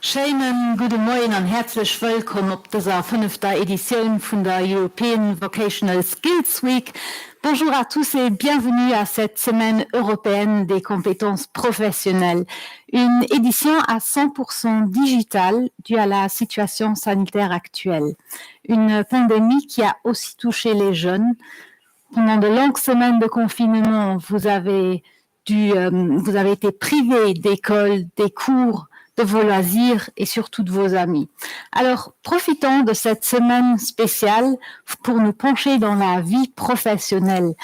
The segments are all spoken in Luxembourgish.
Schönen guten Morgen und herzlich willkommen auf dieser 5. Edition von der European Vocational Skills Week. Bonjour à tous et bienvenue à cette semaine européenne des compétences professionnelles. Une édition à 100% digitale due à la situation sanitaire actuelle. Une pandémie qui a aussi touché les jeunes. Pendant de longues semaines de confinement, vous avez été privés d'école, des cours, de vos loisirs et surtout de vos amis. Alors, profitons de cette semaine spéciale pour nous pencher dans la vie professionnelle,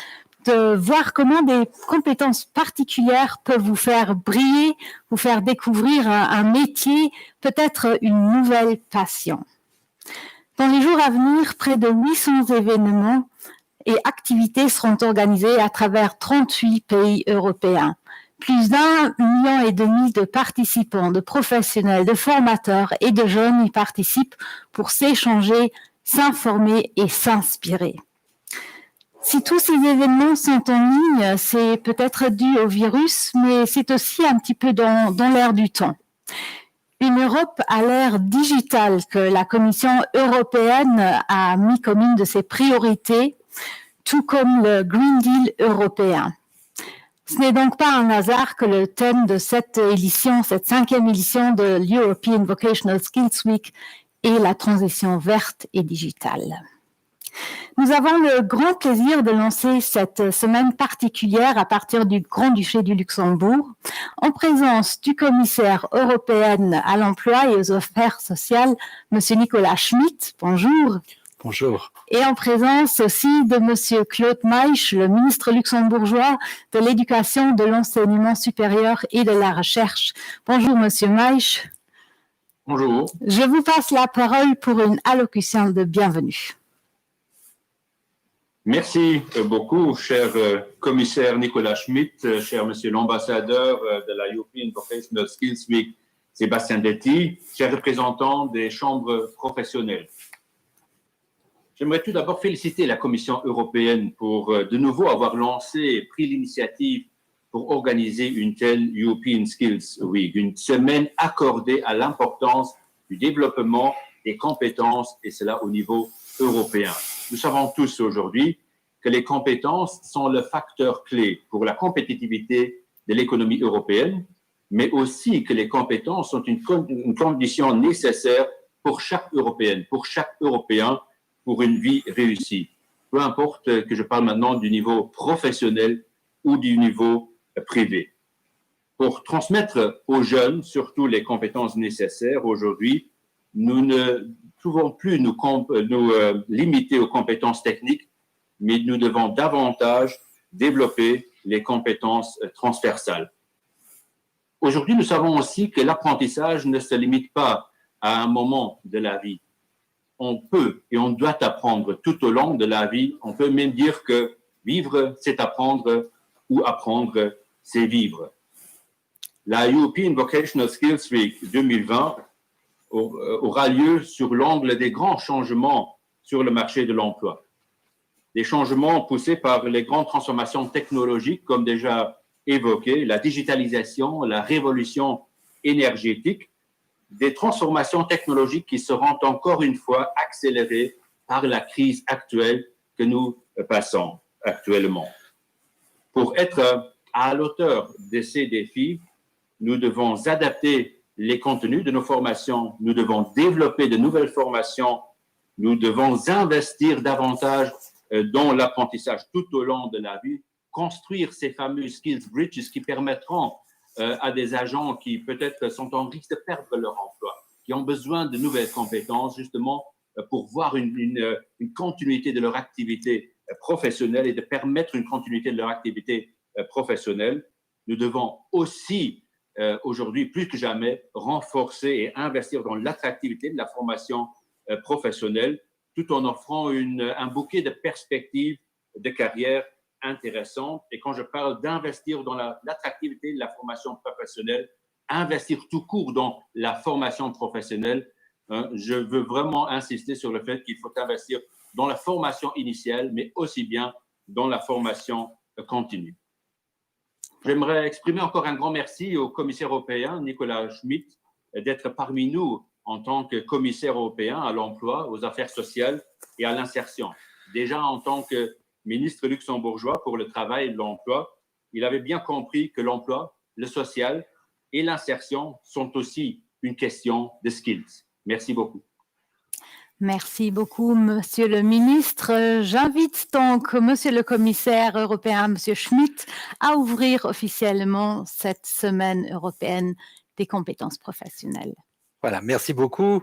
de voir comment des compétences particulières peuvent vous faire briller, vous faire découvrir un métier, peut-être une nouvelle passion. Dans les jours à venir, près de 800 événements et activités seront organisées à travers 38 pays européens. Plus d'1,5 million de participants, de professionnels, de formateurs et de jeunes y participent pour s'échanger, s'informer et s'inspirer. Si tous ces événements sont en ligne, c'est peut-être dû au virus, mais c'est aussi un petit peu dans l'air du temps. Une Europe à l'ère digitale que la Commission européenne a mis comme une de ses priorités, tout comme le Green Deal européen. Ce n'est donc pas un hasard que le thème de cette édition, cette 5e édition de l'European Vocational Skills Week est la transition verte et digitale. Nous avons le grand plaisir de lancer cette semaine particulière à partir du Grand-Duché du Luxembourg, en présence du commissaire européen à l'emploi et aux affaires sociales, M. Nicolas Schmit. Bonjour. Bonjour. Et en présence aussi de M. Claude Meisch, le ministre luxembourgeois de l'Éducation, de l'Enseignement supérieur et de la Recherche. Bonjour, M. Meisch. Bonjour. Je vous passe la parole pour une allocution de bienvenue. Merci beaucoup, cher commissaire Nicolas Schmit, cher monsieur l'ambassadeur de la European Vocational Skills Week, Sébastien Detty, chers représentants des chambres professionnelles. J'aimerais tout d'abord féliciter la Commission européenne pour de nouveau avoir lancé et pris l'initiative pour organiser une telle European Skills Week, une semaine accordée à l'importance du développement des compétences, et cela au niveau européen. Nous savons tous aujourd'hui que les compétences sont le facteur clé pour la compétitivité de l'économie européenne, mais aussi que les compétences sont une condition nécessaire pour chaque Européenne, pour chaque Européen, pour une vie réussie. Peu importe que je parle maintenant du niveau professionnel ou du niveau privé. Pour transmettre aux jeunes, surtout les compétences nécessaires aujourd'hui, nous ne pouvons plus nous limiter aux compétences techniques, mais nous devons davantage développer les compétences transversales. Aujourd'hui, nous savons aussi que l'apprentissage ne se limite pas à un moment de la vie. On peut et on doit apprendre tout au long de la vie. On peut même dire que vivre, c'est apprendre, ou apprendre, c'est vivre. La European Vocational Skills Week 2020 aura lieu sur l'angle des grands changements sur le marché de l'emploi. Des changements poussés par les grandes transformations technologiques, comme déjà évoqué, la digitalisation, la révolution énergétique, des transformations technologiques qui seront encore une fois accélérées par la crise actuelle que nous passons actuellement. Pour être à la hauteur de ces défis, nous devons adapter les contenus de nos formations, nous devons développer de nouvelles formations, nous devons investir davantage dans l'apprentissage tout au long de la vie, construire ces fameux skills bridges qui permettront à des agents qui peut-être sont en risque de perdre leur emploi, qui ont besoin de nouvelles compétences justement pour voir une continuité de leur activité professionnelle et de permettre une continuité de leur activité professionnelle. Nous devons aussi aujourd'hui, plus que jamais, renforcer et investir dans l'attractivité de la formation professionnelle tout en offrant un bouquet de perspectives de carrière intéressante. Et quand je parle d'investir dans l'attractivité de la formation professionnelle, investir tout court dans la formation professionnelle, je veux vraiment insister sur le fait qu'il faut investir dans la formation initiale, mais aussi bien dans la formation continue. J'aimerais exprimer encore un grand merci au commissaire européen, Nicolas Schmit, d'être parmi nous en tant que commissaire européen à l'emploi, aux affaires sociales et à l'insertion. Déjà en tant que ministre luxembourgeois pour le travail et l'emploi, il avait bien compris que l'emploi, le social et l'insertion sont aussi une question de skills. Merci beaucoup. Merci beaucoup, Monsieur le ministre. J'invite donc Monsieur le commissaire européen, Monsieur Schmidt, à ouvrir officiellement cette semaine européenne des compétences professionnelles. Voilà, merci beaucoup,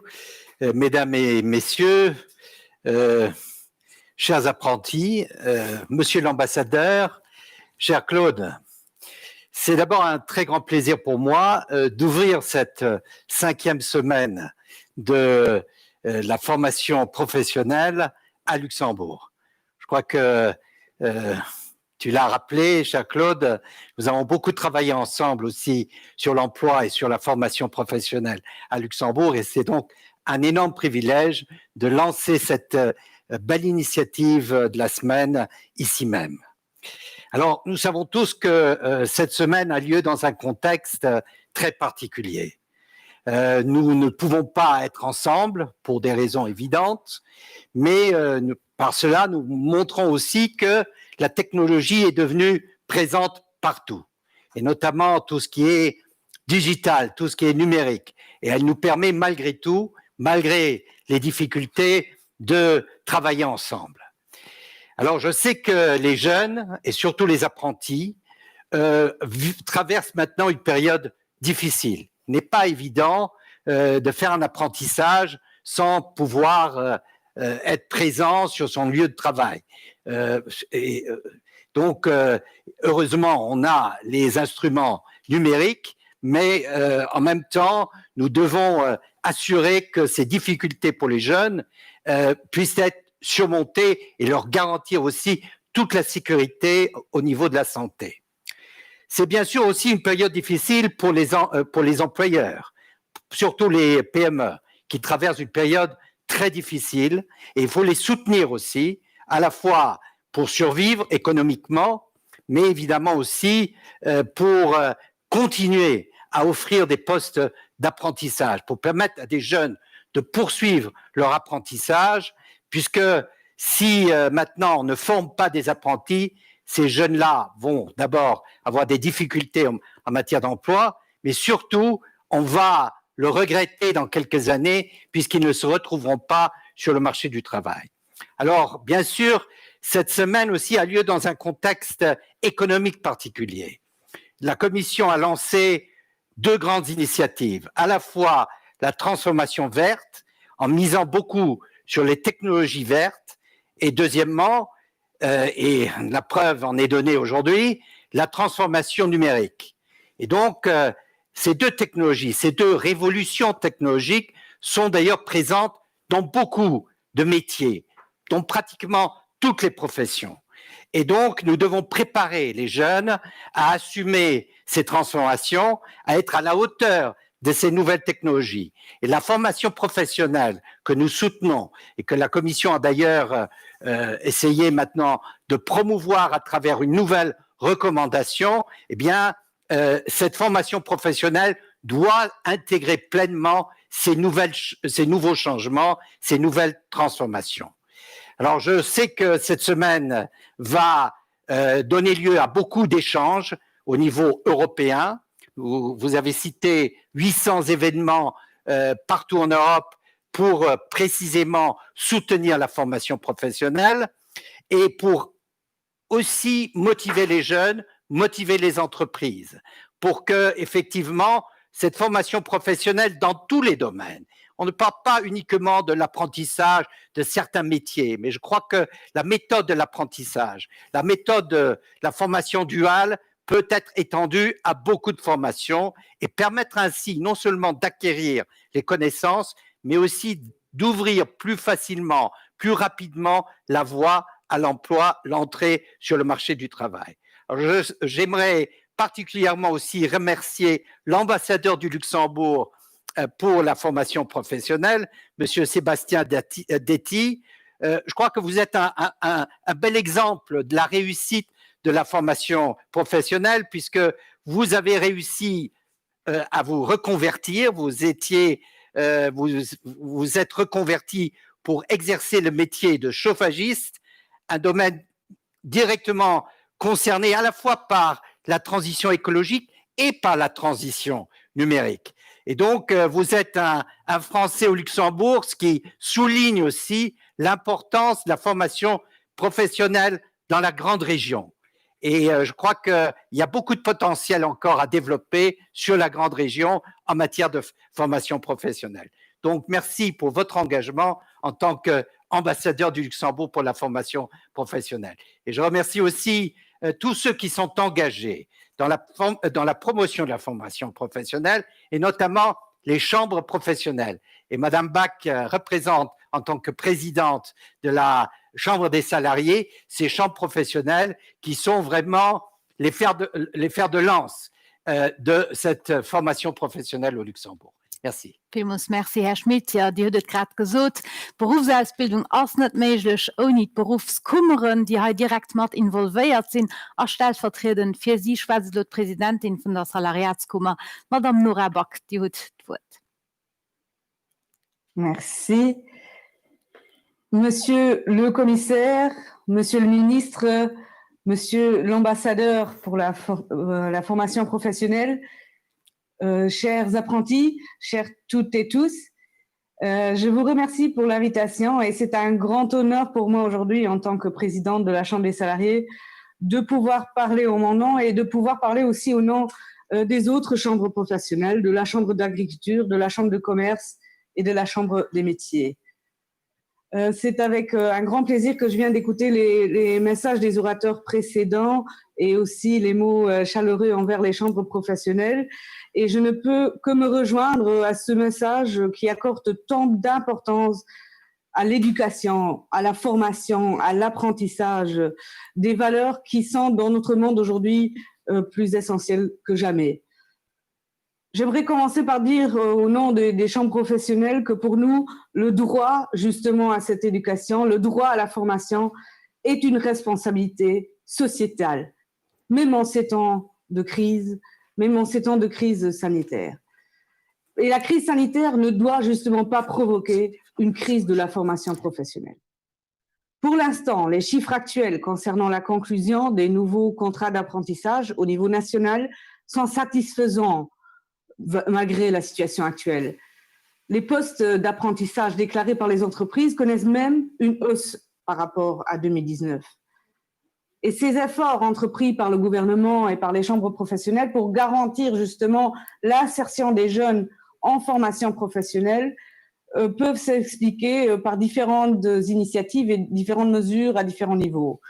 mesdames et messieurs, chers apprentis, monsieur l'ambassadeur, cher Claude. C'est d'abord un très grand plaisir pour moi d'ouvrir cette 5e semaine de la formation professionnelle à Luxembourg. Je crois que tu l'as rappelé, cher Claude, nous avons beaucoup travaillé ensemble aussi sur l'emploi et sur la formation professionnelle à Luxembourg et c'est donc un énorme privilège de lancer cette belle initiative de la semaine ici même. Alors, nous savons tous que cette semaine a lieu dans un contexte très particulier. Nous ne pouvons pas être ensemble pour des raisons évidentes, mais par cela, nous montrons aussi que la technologie est devenue présente partout, et notamment tout ce qui est digital, tout ce qui est numérique. Et elle nous permet malgré tout, malgré les difficultés, de travailler ensemble. Alors, je sais que les jeunes, et surtout les apprentis, traversent maintenant une période difficile. Il n'est pas évident de faire un apprentissage sans pouvoir être présent sur son lieu de travail. Donc, heureusement, on a les instruments numériques, mais en même temps, nous devons assurer que ces difficultés pour les jeunes puissent être surmontées et leur garantir aussi toute la sécurité au niveau de la santé. C'est bien sûr aussi une période difficile pour les employeurs, surtout les PME, qui traversent une période très difficile et il faut les soutenir aussi, à la fois pour survivre économiquement, mais évidemment aussi pour continuer à offrir des postes d'apprentissage, pour permettre à des jeunes de poursuivre leur apprentissage, puisque si maintenant on ne forme pas des apprentis, ces jeunes-là vont d'abord avoir des difficultés en matière d'emploi, mais surtout, on va le regretter dans quelques années puisqu'ils ne se retrouveront pas sur le marché du travail. Alors, bien sûr, cette semaine aussi a lieu dans un contexte économique particulier. La Commission a lancé 2 grandes initiatives, à la fois la transformation verte, en misant beaucoup sur les technologies vertes, et deuxièmement, et la preuve en est donnée aujourd'hui, la transformation numérique. Et donc, ces 2 technologies, ces 2 révolutions technologiques sont d'ailleurs présentes dans beaucoup de métiers, dans pratiquement toutes les professions. Et donc, nous devons préparer les jeunes à assumer ces transformations, à être à la hauteur de ces nouvelles technologies. Et la formation professionnelle que nous soutenons et que la Commission a d'ailleurs essayé maintenant de promouvoir à travers une nouvelle recommandation, eh bien, cette formation professionnelle doit intégrer pleinement ces nouveaux changements, ces nouvelles transformations. Alors, je sais que cette semaine va donner lieu à beaucoup d'échanges au niveau européen. Vous avez cité 800 événements partout en Europe pour précisément soutenir la formation professionnelle et pour aussi motiver les jeunes, motiver les entreprises pour que, effectivement, cette formation professionnelle dans tous les domaines, on ne parle pas uniquement de l'apprentissage de certains métiers, mais je crois que la méthode de l'apprentissage, la méthode de la formation duale peut être étendue à beaucoup de formations et permettre ainsi non seulement d'acquérir les connaissances, mais aussi d'ouvrir plus facilement, plus rapidement la voie à l'emploi, l'entrée sur le marché du travail. Alors j'aimerais particulièrement aussi remercier l'ambassadeur du Luxembourg pour la formation professionnelle, Monsieur Sébastien Detty. Je crois que vous êtes un bel exemple de la réussite de la formation professionnelle puisque vous avez réussi à vous reconvertir. Vous êtes reconverti pour exercer le métier de chauffagiste, un domaine directement concerné à la fois par la transition écologique et par la transition numérique. Et donc, vous êtes un Français au Luxembourg, ce qui souligne aussi l'importance de la formation professionnelle dans la grande région. Et je crois qu'il y a beaucoup de potentiel encore à développer sur la grande région en matière de formation professionnelle. Donc, merci pour votre engagement en tant qu'ambassadeur du Luxembourg pour la formation professionnelle. Et je remercie aussi tous ceux qui sont engagés dans la promotion de la formation professionnelle et notamment les chambres professionnelles. Et Madame Bach représente en tant que présidente de la Chambre des salariés ces chambres professionnelles qui sont vraiment les fers de lance de cette formation professionnelle au Luxembourg. Merci. Vielmals merci, Herr Schmidt. Ja, die hat es gerade gesagt. Berufsausbildung ist nicht möglich ohne die Berufskummeren, die halt direkt mit involviert sind. Als stellvertretend für Sie, schwätzt die Präsidentin von der Salariatskammer, Madame Nora Bach, die hat das Wort. Merci. Monsieur le commissaire, monsieur le ministre, monsieur l'ambassadeur pour la formation professionnelle, chers apprentis, chers toutes et tous, je vous remercie pour l'invitation et c'est un grand honneur pour moi aujourd'hui en tant que présidente de la Chambre des salariés de pouvoir parler au mon nom et de pouvoir parler aussi au nom des autres chambres professionnelles, de la Chambre d'agriculture, de la Chambre de commerce et de la Chambre des métiers. C'est avec un grand plaisir que je viens d'écouter les messages des orateurs précédents et aussi les mots chaleureux envers les chambres professionnelles. Et je ne peux que me rejoindre à ce message qui accorde tant d'importance à l'éducation, à la formation, à l'apprentissage, des valeurs qui sont dans notre monde aujourd'hui plus essentielles que jamais. J'aimerais commencer par dire au nom des chambres professionnelles que pour nous, le droit justement à cette éducation, le droit à la formation est une responsabilité sociétale, même en ces temps de crise, même en ces temps de crise sanitaire. Et la crise sanitaire ne doit justement pas provoquer une crise de la formation professionnelle. Pour l'instant, les chiffres actuels concernant la conclusion des nouveaux contrats d'apprentissage au niveau national sont satisfaisants malgré la situation actuelle. Les postes d'apprentissage déclarés par les entreprises connaissent même une hausse par rapport à 2019. Et ces efforts entrepris par le gouvernement et par les chambres professionnelles pour garantir justement l'insertion des jeunes en formation professionnelle peuvent s'expliquer par différentes initiatives et différentes mesures à différents niveaux.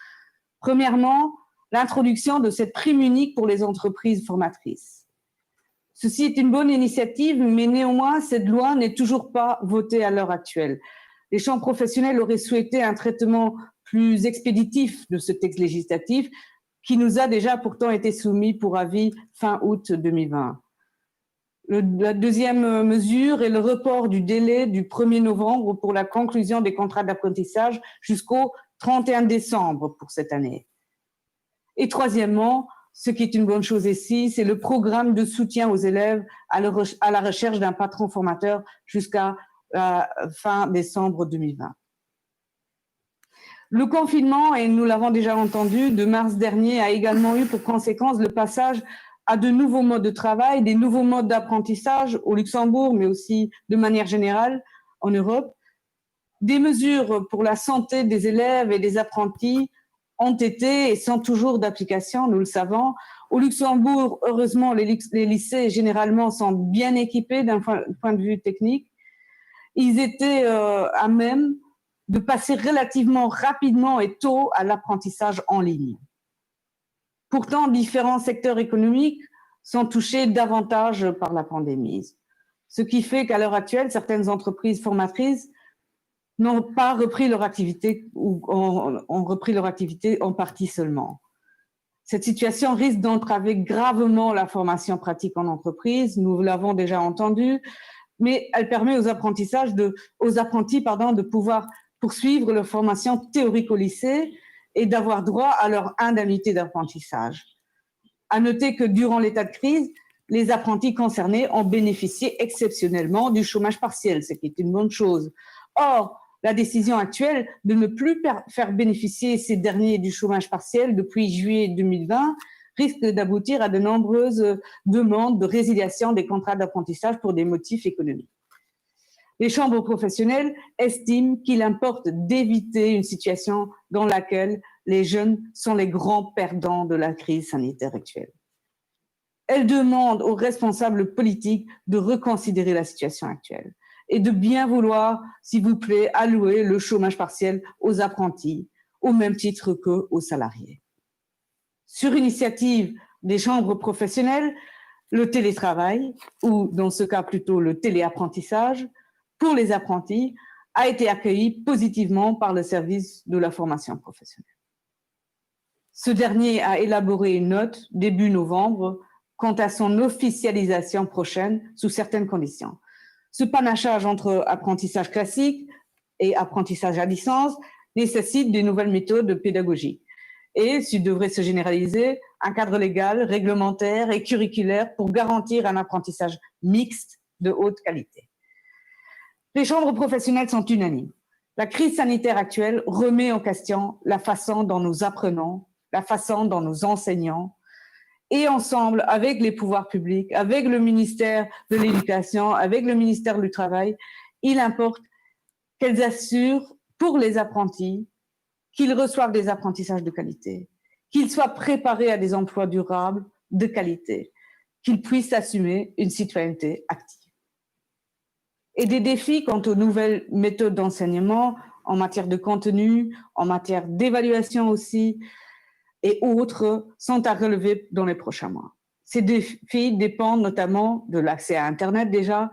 Premièrement, l'introduction de cette prime unique pour les entreprises formatrices. Ceci est une bonne initiative, mais néanmoins, cette loi n'est toujours pas votée à l'heure actuelle. Les chambres professionnelles auraient souhaité un traitement plus expéditif de ce texte législatif qui nous a déjà pourtant été soumis pour avis fin août 2020. La deuxième mesure est le report du délai du 1er novembre pour la conclusion des contrats d'apprentissage jusqu'au 31 décembre pour cette année. Et troisièmement, ce qui est une bonne chose ici, c'est le programme de soutien aux élèves à la recherche d'un patron formateur jusqu'à fin décembre 2020. Le confinement, et nous l'avons déjà entendu, de mars dernier a également eu pour conséquence le passage à de nouveaux modes de travail, des nouveaux modes d'apprentissage au Luxembourg, mais aussi de manière générale en Europe. Des mesures pour la santé des élèves et des apprentis ont été et sont toujours d'application, nous le savons. Au Luxembourg, heureusement, les lycées généralement sont bien équipés d'un point de vue technique. Ils étaient à même de passer relativement rapidement et tôt à l'apprentissage en ligne. Pourtant, différents secteurs économiques sont touchés davantage par la pandémie, ce qui fait qu'à l'heure actuelle, certaines entreprises formatrices n'ont pas repris leur activité ou ont repris leur activité en partie seulement. Cette situation risque d'entraver gravement la formation pratique en entreprise, nous l'avons déjà entendu, mais elle permet aux apprentis de pouvoir poursuivre leur formation théorique au lycée et d'avoir droit à leur indemnité d'apprentissage. À noter que durant l'état de crise, les apprentis concernés ont bénéficié exceptionnellement du chômage partiel, ce qui est une bonne chose. Or, la décision actuelle de ne plus faire bénéficier ces derniers du chômage partiel depuis juillet 2020 risque d'aboutir à de nombreuses demandes de résiliation des contrats d'apprentissage pour des motifs économiques. Les chambres professionnelles estiment qu'il importe d'éviter une situation dans laquelle les jeunes sont les grands perdants de la crise sanitaire actuelle. Elles demandent aux responsables politiques de reconsidérer la situation actuelle et de bien vouloir, s'il vous plaît, allouer le chômage partiel aux apprentis, au même titre qu'aux salariés. Sur initiative des chambres professionnelles, le télétravail, ou dans ce cas plutôt le téléapprentissage, pour les apprentis, a été accueilli positivement par le service de la formation professionnelle. Ce dernier a élaboré une note début novembre quant à son officialisation prochaine sous certaines conditions. Ce panachage entre apprentissage classique et apprentissage à distance nécessite de nouvelles méthodes pédagogiques et, s'il devrait se généraliser, un cadre légal, réglementaire et curriculaire pour garantir un apprentissage mixte de haute qualité. Les chambres professionnelles sont unanimes. La crise sanitaire actuelle remet en question la façon dont nous apprenons, la façon dont nous enseignons, et ensemble, avec les pouvoirs publics, avec le ministère de l'Éducation, avec le ministère du Travail, il importe qu'elles assurent pour les apprentis qu'ils reçoivent des apprentissages de qualité, qu'ils soient préparés à des emplois durables de qualité, qu'ils puissent assumer une citoyenneté active. Et des défis quant aux nouvelles méthodes d'enseignement en matière de contenu, en matière d'évaluation aussi, et autres sont à relever dans les prochains mois. Ces défis dépendent notamment de l'accès à Internet déjà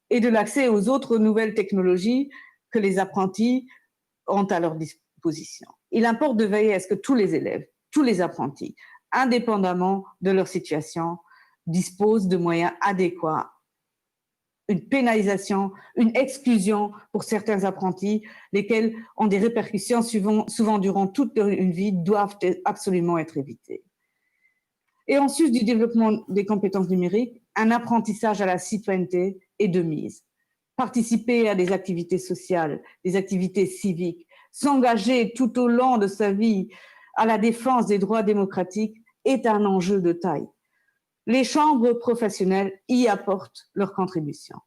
et de l'accès aux autres nouvelles technologies que les apprentis ont à leur disposition. Il importe de veiller à ce que tous les élèves, tous les apprentis, indépendamment de leur situation, disposent de moyens adéquats. Une pénalisation, une exclusion pour certains apprentis, lesquels ont des répercussions souvent durant toute une vie, doivent absolument être évitées. Et en sus du développement des compétences numériques, un apprentissage à la citoyenneté est de mise. Participer à des activités sociales, des activités civiques, s'engager tout au long de sa vie à la défense des droits démocratiques est un enjeu de taille. Les chambres professionnelles y apportent leur contribution,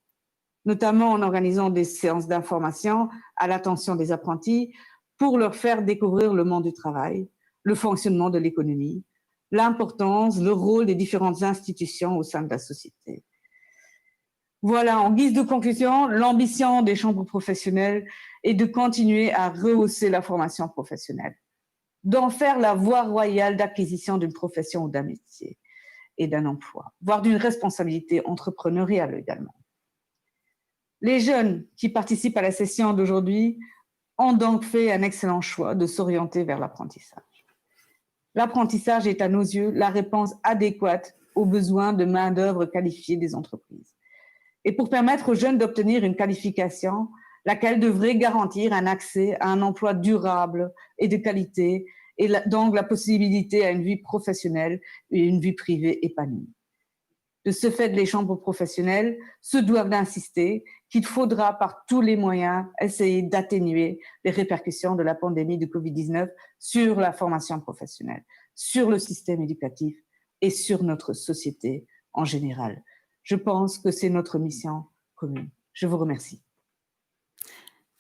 notamment en organisant des séances d'information à l'attention des apprentis pour leur faire découvrir le monde du travail, le fonctionnement de l'économie, l'importance, le rôle des différentes institutions au sein de la société. Voilà, en guise de conclusion, l'ambition des chambres professionnelles est de continuer à rehausser la formation professionnelle, d'en faire la voie royale d'acquisition d'une profession ou d'un métier et d'un emploi, voire d'une responsabilité entrepreneuriale également. Les jeunes qui participent à la session d'aujourd'hui ont donc fait un excellent choix de s'orienter vers l'apprentissage. L'apprentissage est à nos yeux la réponse adéquate aux besoins de main-d'œuvre qualifiée des entreprises. Et pour permettre aux jeunes d'obtenir une qualification, laquelle devrait garantir un accès à un emploi durable et de qualité, et donc la possibilité à une vie professionnelle et une vie privée épanouie. De ce fait, les chambres professionnelles se doivent d'insister qu'il faudra par tous les moyens essayer d'atténuer les répercussions de la pandémie de Covid-19 sur la formation professionnelle, sur le système éducatif et sur notre société en général. Je pense que c'est notre mission commune. Je vous remercie.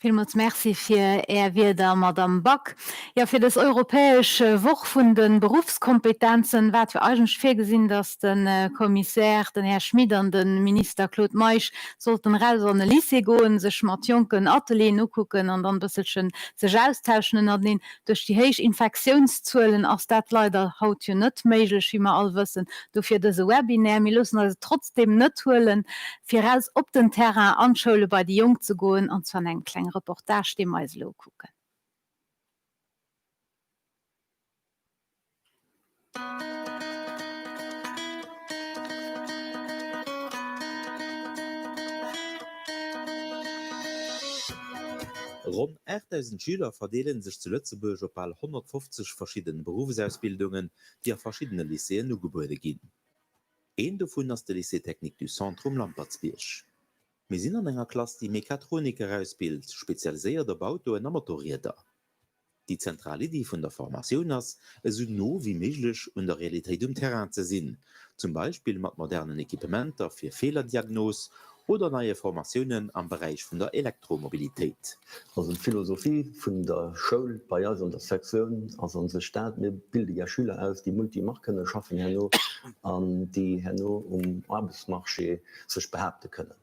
Vielmals merci fir wieder Madame Back. Ja fir das europäesche Woch vun den Berufskompetenzen wat wir eigentlich firgesinn, dass den Kommissär, den Herr Schmid an den Minister Claude Meich sollten raus an den Lycée goen, sech mat Jonken Atelier nukucken an dann bisselchen sech austauschen an den durch die heich Infektionszuelen ass dat leider haut jo net méiglech wie all wëssen do fir dese Webinär mi lussen also trotzdem net huelen fir aus op den Terrain anschule bei die Jung zu goen an zwar eng klein Reportage dem lo gucken. Rund 8.000 Schüler verdeelen sich zu Lützeburg op all 150 verschiedene Berufsausbildungen, die auf verschiedene Lyceen Gebäude gehen. Een davon ass de Lycée-Technik du Centrum Lampertsbiersch. Wir sind an enger Klasse, die Mechatroniker ausbildet, spezialisiert auf Auto- und Motorräder. Die zentrale Idee von der Formation ist, so nah wie möglich an der Realität im Terrain zu sein, zum Beispiel mit modernen Equipementen für Fehlerdiagnose oder neue Formationen am Bereich von der Elektromobilität. Also die Philosophie von der Schule bei uns in der Sektion, also unsere Stadt, wir bilden ja Schüler aus, die Multimarken schaffen, die Arbeitsmarkt sich behaupten können.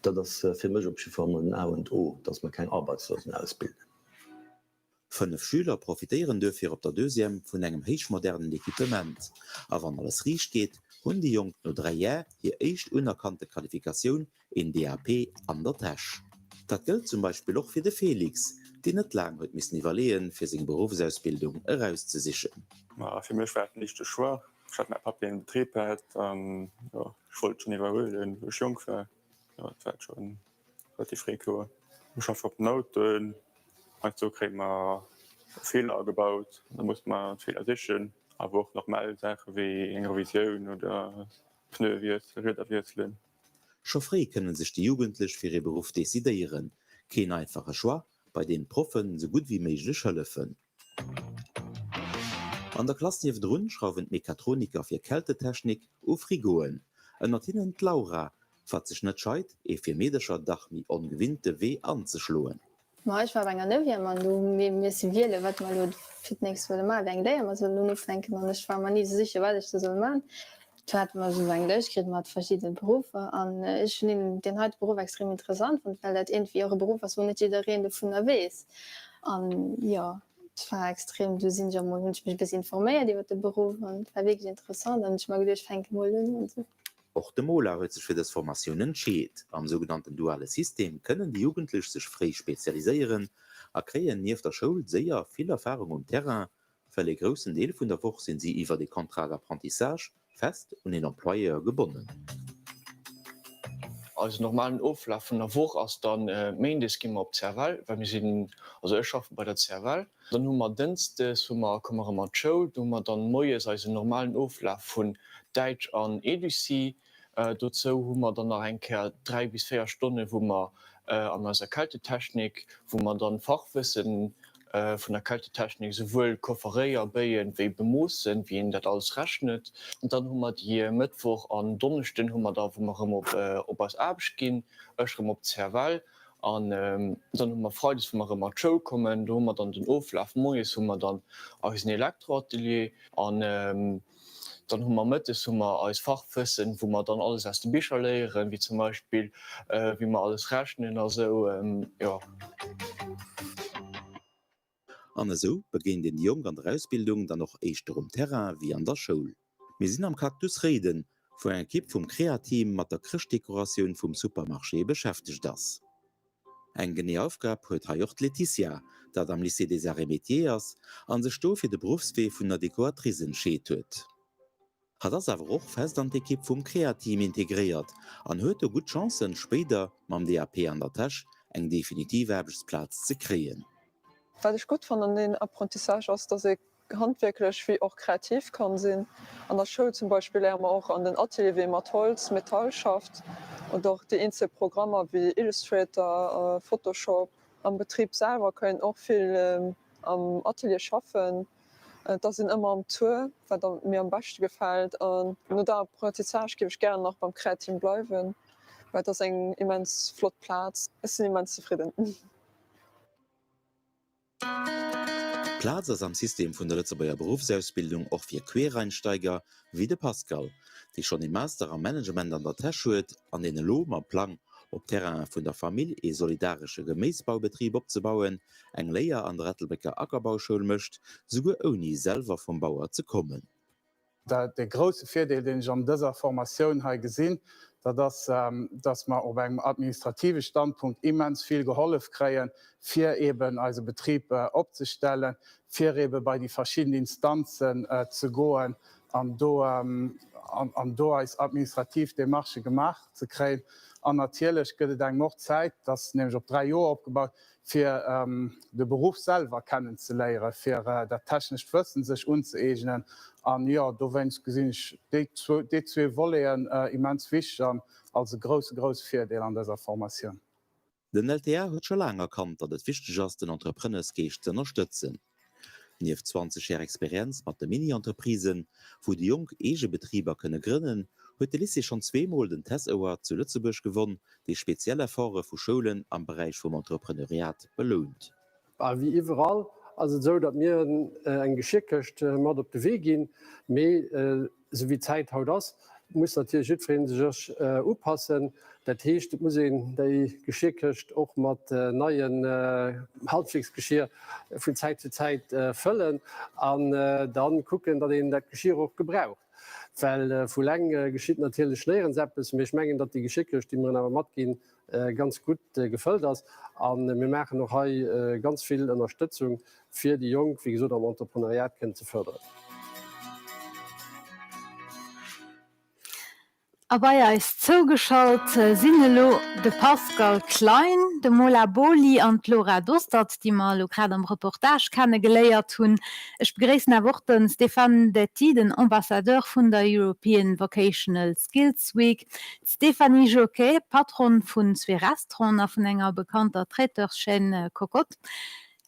Das ist für mich auf jeden Fall ein A und O, dass wir keine Arbeitslosen ausbilden. 5 Schüler profitieren dafür auf der Deuxième von einem hochmodernen Equipement. Aber wenn alles richtig geht, haben die Jungen nur 3 Jahre ihre erste unerkannte Qualifikation in DAP an der Tasche. Das gilt zum Beispiel auch für den Felix, der nicht lange hat müssen überlegen, für seine Berufsausbildung herauszusichern. Ja, für mich war es nicht so schwer. Ich hatte meinen Papa in Betrieb, ja, ich wollte schon überholen, ich war jung, ja, das war schon relativ früh klar. Ich arbeite auf dem Auto. So kriegt man Fehler gebaut, da muss man Fehler sichern, aber auch normal Sachen wie eine Revision oder Pneuwechseln. Schon früh können sich die Jugendlichen für ihren Beruf dezidieren. Kein einfacher Schritt, bei den Profen so gut wie möglich helfen. An der Klasse neben drun schrauben die Mechatroniker für Kältetechnik auf Frigoen. Und ihnen Laura hat sich nicht scheut, für medischer Dach mit ungewinnte Weh anzuschlagen. Ich war enger Newie man du mir zivilele wat mal Fitness mal eng dé denken an ich war man nie so sicher wat ich soll man hat man so engkrit mat verschiedene Berufe an ich den Beruf extrem interessant und weil dat irgendwie eure Beruf was net jeder rede vun erwees an ja war extrem du sind ja mich bis informiert die wat den Beruf und war wirklich interessant an ich mag fenken und so. Auch de Mola hat sich für das Formation entschieden. Am sogenannten duale System können die Jugendlichen sich frei spezialisieren, kriegen neben der Schule sehr viel Erfahrung im Terrain. Für den großen Teil von der Woche sind sie über die Contrat d'apprentissage fest und in Employeur gebunden. Als normalen Auflauf von der Woche als dann Maindays gehen wir auf Zerwal, weil wir sind, also ich arbeite bei der Zerwal. Dann haben wir Dienste, kommen wir mal Schule, dann haben wir dann Neues, also normalen Auflauf von Deutsch an EDUC. Dazu haben wir dann noch ein 3 bis 4 Stunden, wo wir an unserer Kältetechnik, wo wir dann Fachwissen von der Kältetechnik sowohl kofferieren wie bemussen, wie ihn das alles rechnet. Und dann haben wir die Mittwoch an Donnerstag, haben wir da, wo wir auf das Arbeit gehen, auf Zerwal. Und dann haben wir Freitags, wo wir immer zur Schule kommen, da haben wir dann den Auflauf, morgens haben wir dann auch ein Elektroatelier. Und dann haben wir mittags als Fachwissen, wo wir dann alles aus den Büchern lernen, wie zum Beispiel, wie wir alles rechnen, also ja. Und so beginnen die Jungen an der Ausbildung dann noch erst am Terrain wie an der Schule. Wir sind am Kaktus Reden, wo ein Kipp vom Kreativ mit der Christdekoration vom Supermarché beschäftigt ist. Eine genaue Aufgabe hat auch Laetitia, die am Lycée des Arts et Métiers an sich für den Berufsweg von der Dekoratrice entschieden hat. Hat das aber auch fest an die Equipe vom Kreativ integriert und hat gute Chancen, später mit dem DAP an der Tasche einen definitiven Arbeitsplatz zu kriegen. Was ich gut fand an den Apprentissage ist, dass ich handwerklich wie auch kreativ kann sein. An der Schule zum Beispiel lernen wir auch an den Atelier, wie man Holz, Metall schafft und auch die einzelnen Programme wie Illustrator, Photoshop. Am Betrieb selber können auch viel am Atelier schaffen. Das sind immer am Tour, was mir am besten gefällt. Und nur der Apprentissage gebe ich gerne noch beim Kreativ bleiben, weil das ein immens flott Platz. Ich bin immens zufrieden. Platz ist am System von der Lützeburger Berufsausbildung auch für Quereinsteiger wie der Pascal, die schon im Master am Management an der Tasche hat, an den Lohm am Plan, auf Terrain von der Familie einen solidarischen Gemäßbaubetrieb aufzubauen, eine Lehre an der Rettelbecker Ackerbauschule möchte, sogar ohne selber vom Bauer zu kommen. Der große Vorteil, den ich an dieser Formation gesehen habe, dass wir auf einem administrativen Standpunkt immens viel geholfen kriegen, für eben also Betrieb aufzustellen, für eben bei den verschiedenen Instanzen zu gehen, und da ist administrativ die Marche gemacht zu kriegen. an natierlech gëtt eng noch Zäit, dat nämlich op 3 Joer opgebaut fir de Beruf selber kennen ze léieren, fir der technisch Wëssen sech unzeegenen an ja do wenns gesinn dé zwee Wolleen immens wich als grosse Vierdeel an dieser Formation. Den LTA huet schon lang erkannt, dat et wichteg ass den Entrepreneursgeest ze unterstützen. Nieef 20 Experiz mat de Mini-Entreprisen, wo die jung ege Betrieber kënne grënnen, huet de Lisse schon 2-mal den Test Award zu Lützeburg gewonnen, déi spezielle Erfahre vu Schulen am Bereich vum Entrepreneuriat belohnt. Wie überall, also so, dat mir eng Geschickecht mat op de Weg gin, méi so wie Zeit haut das, muss natürlich sech oppassen. Dat heescht muss déi geschickecht och mat neien Halbwegsgeschirr vun Zeit zu Zeit fëllen an dann gucken, dat dat Geschirr auch gebraucht. Well vu leng geschiet natürlich schnéieren seppes méch menggen, dat die Geschickecht, die man awer mat gin, ganz gut gefëllt ass. An mir machen noch ganz viel Unterstützung fir die Jung wie gesot am Entrepreneuriat kennen ze fördern. Aber ja ist zugeschaut Sinnelo de Pascal Klein, de Mola Boli an Laura Dostert, die mal gerade am Reportage kennengeleiert hun. Ich begrüße nach Worten Stefan Detti, den Ambassadeur von der European Vocational Skills Week, Stephanie Joquet, Patron von zwei Restaurants von enger bekannter Traiteurchaîne Cocotte.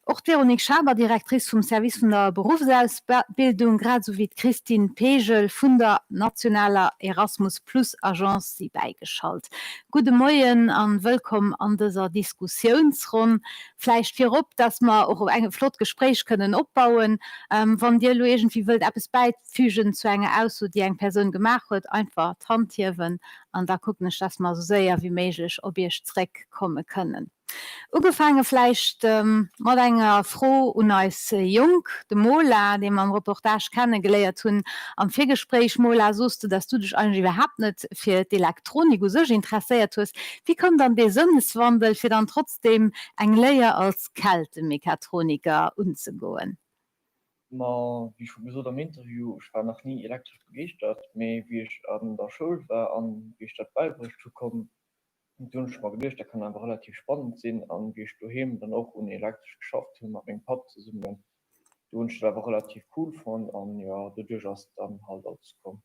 Auch Veronique Schaber, Direktrice vom Service von der Berufsausbildung, gerade sowie Christine Pegel von der nationaler Erasmus Plus Agence sie beigeschaltet. Guten Morgen und willkommen an dieser Diskussionsrunde. Vielleicht für ob, dass wir auch ein Flottgespräch können aufbauen, wenn dir irgendwie wollt etwas beifügen zu einer Aussage, die eine Person gemacht hat, einfach handheben und da gucken ich, dass wir so sehr wie möglich ob ihr zurückkommen können. Ugefangen vielleicht mat enger froh und als Jung de Mola, dem am Reportage kennengeleiert hun am Vigespräch Mola sost du, dass du dich eigentlich überhaupt nicht für die Elektronik so interessiert hast. Wie kommt dann der Sinneswandel für dann trotzdem eng Leier als kalte Mechatroniker umzugehen? Wie ich gesagt am Interview, ich war noch nie elektrisch begeistert, wie ich an der Schule war, an wie ich das beibringen zu kommen. Gedacht, da kann einfach relativ spannend sein, an wie ich daheim dann auch ohne elektrisch geschafft habe, mit meinem Papa zusammen. Ich einfach relativ cool fand, und ja, dadurch ist dann halt ausgekommen.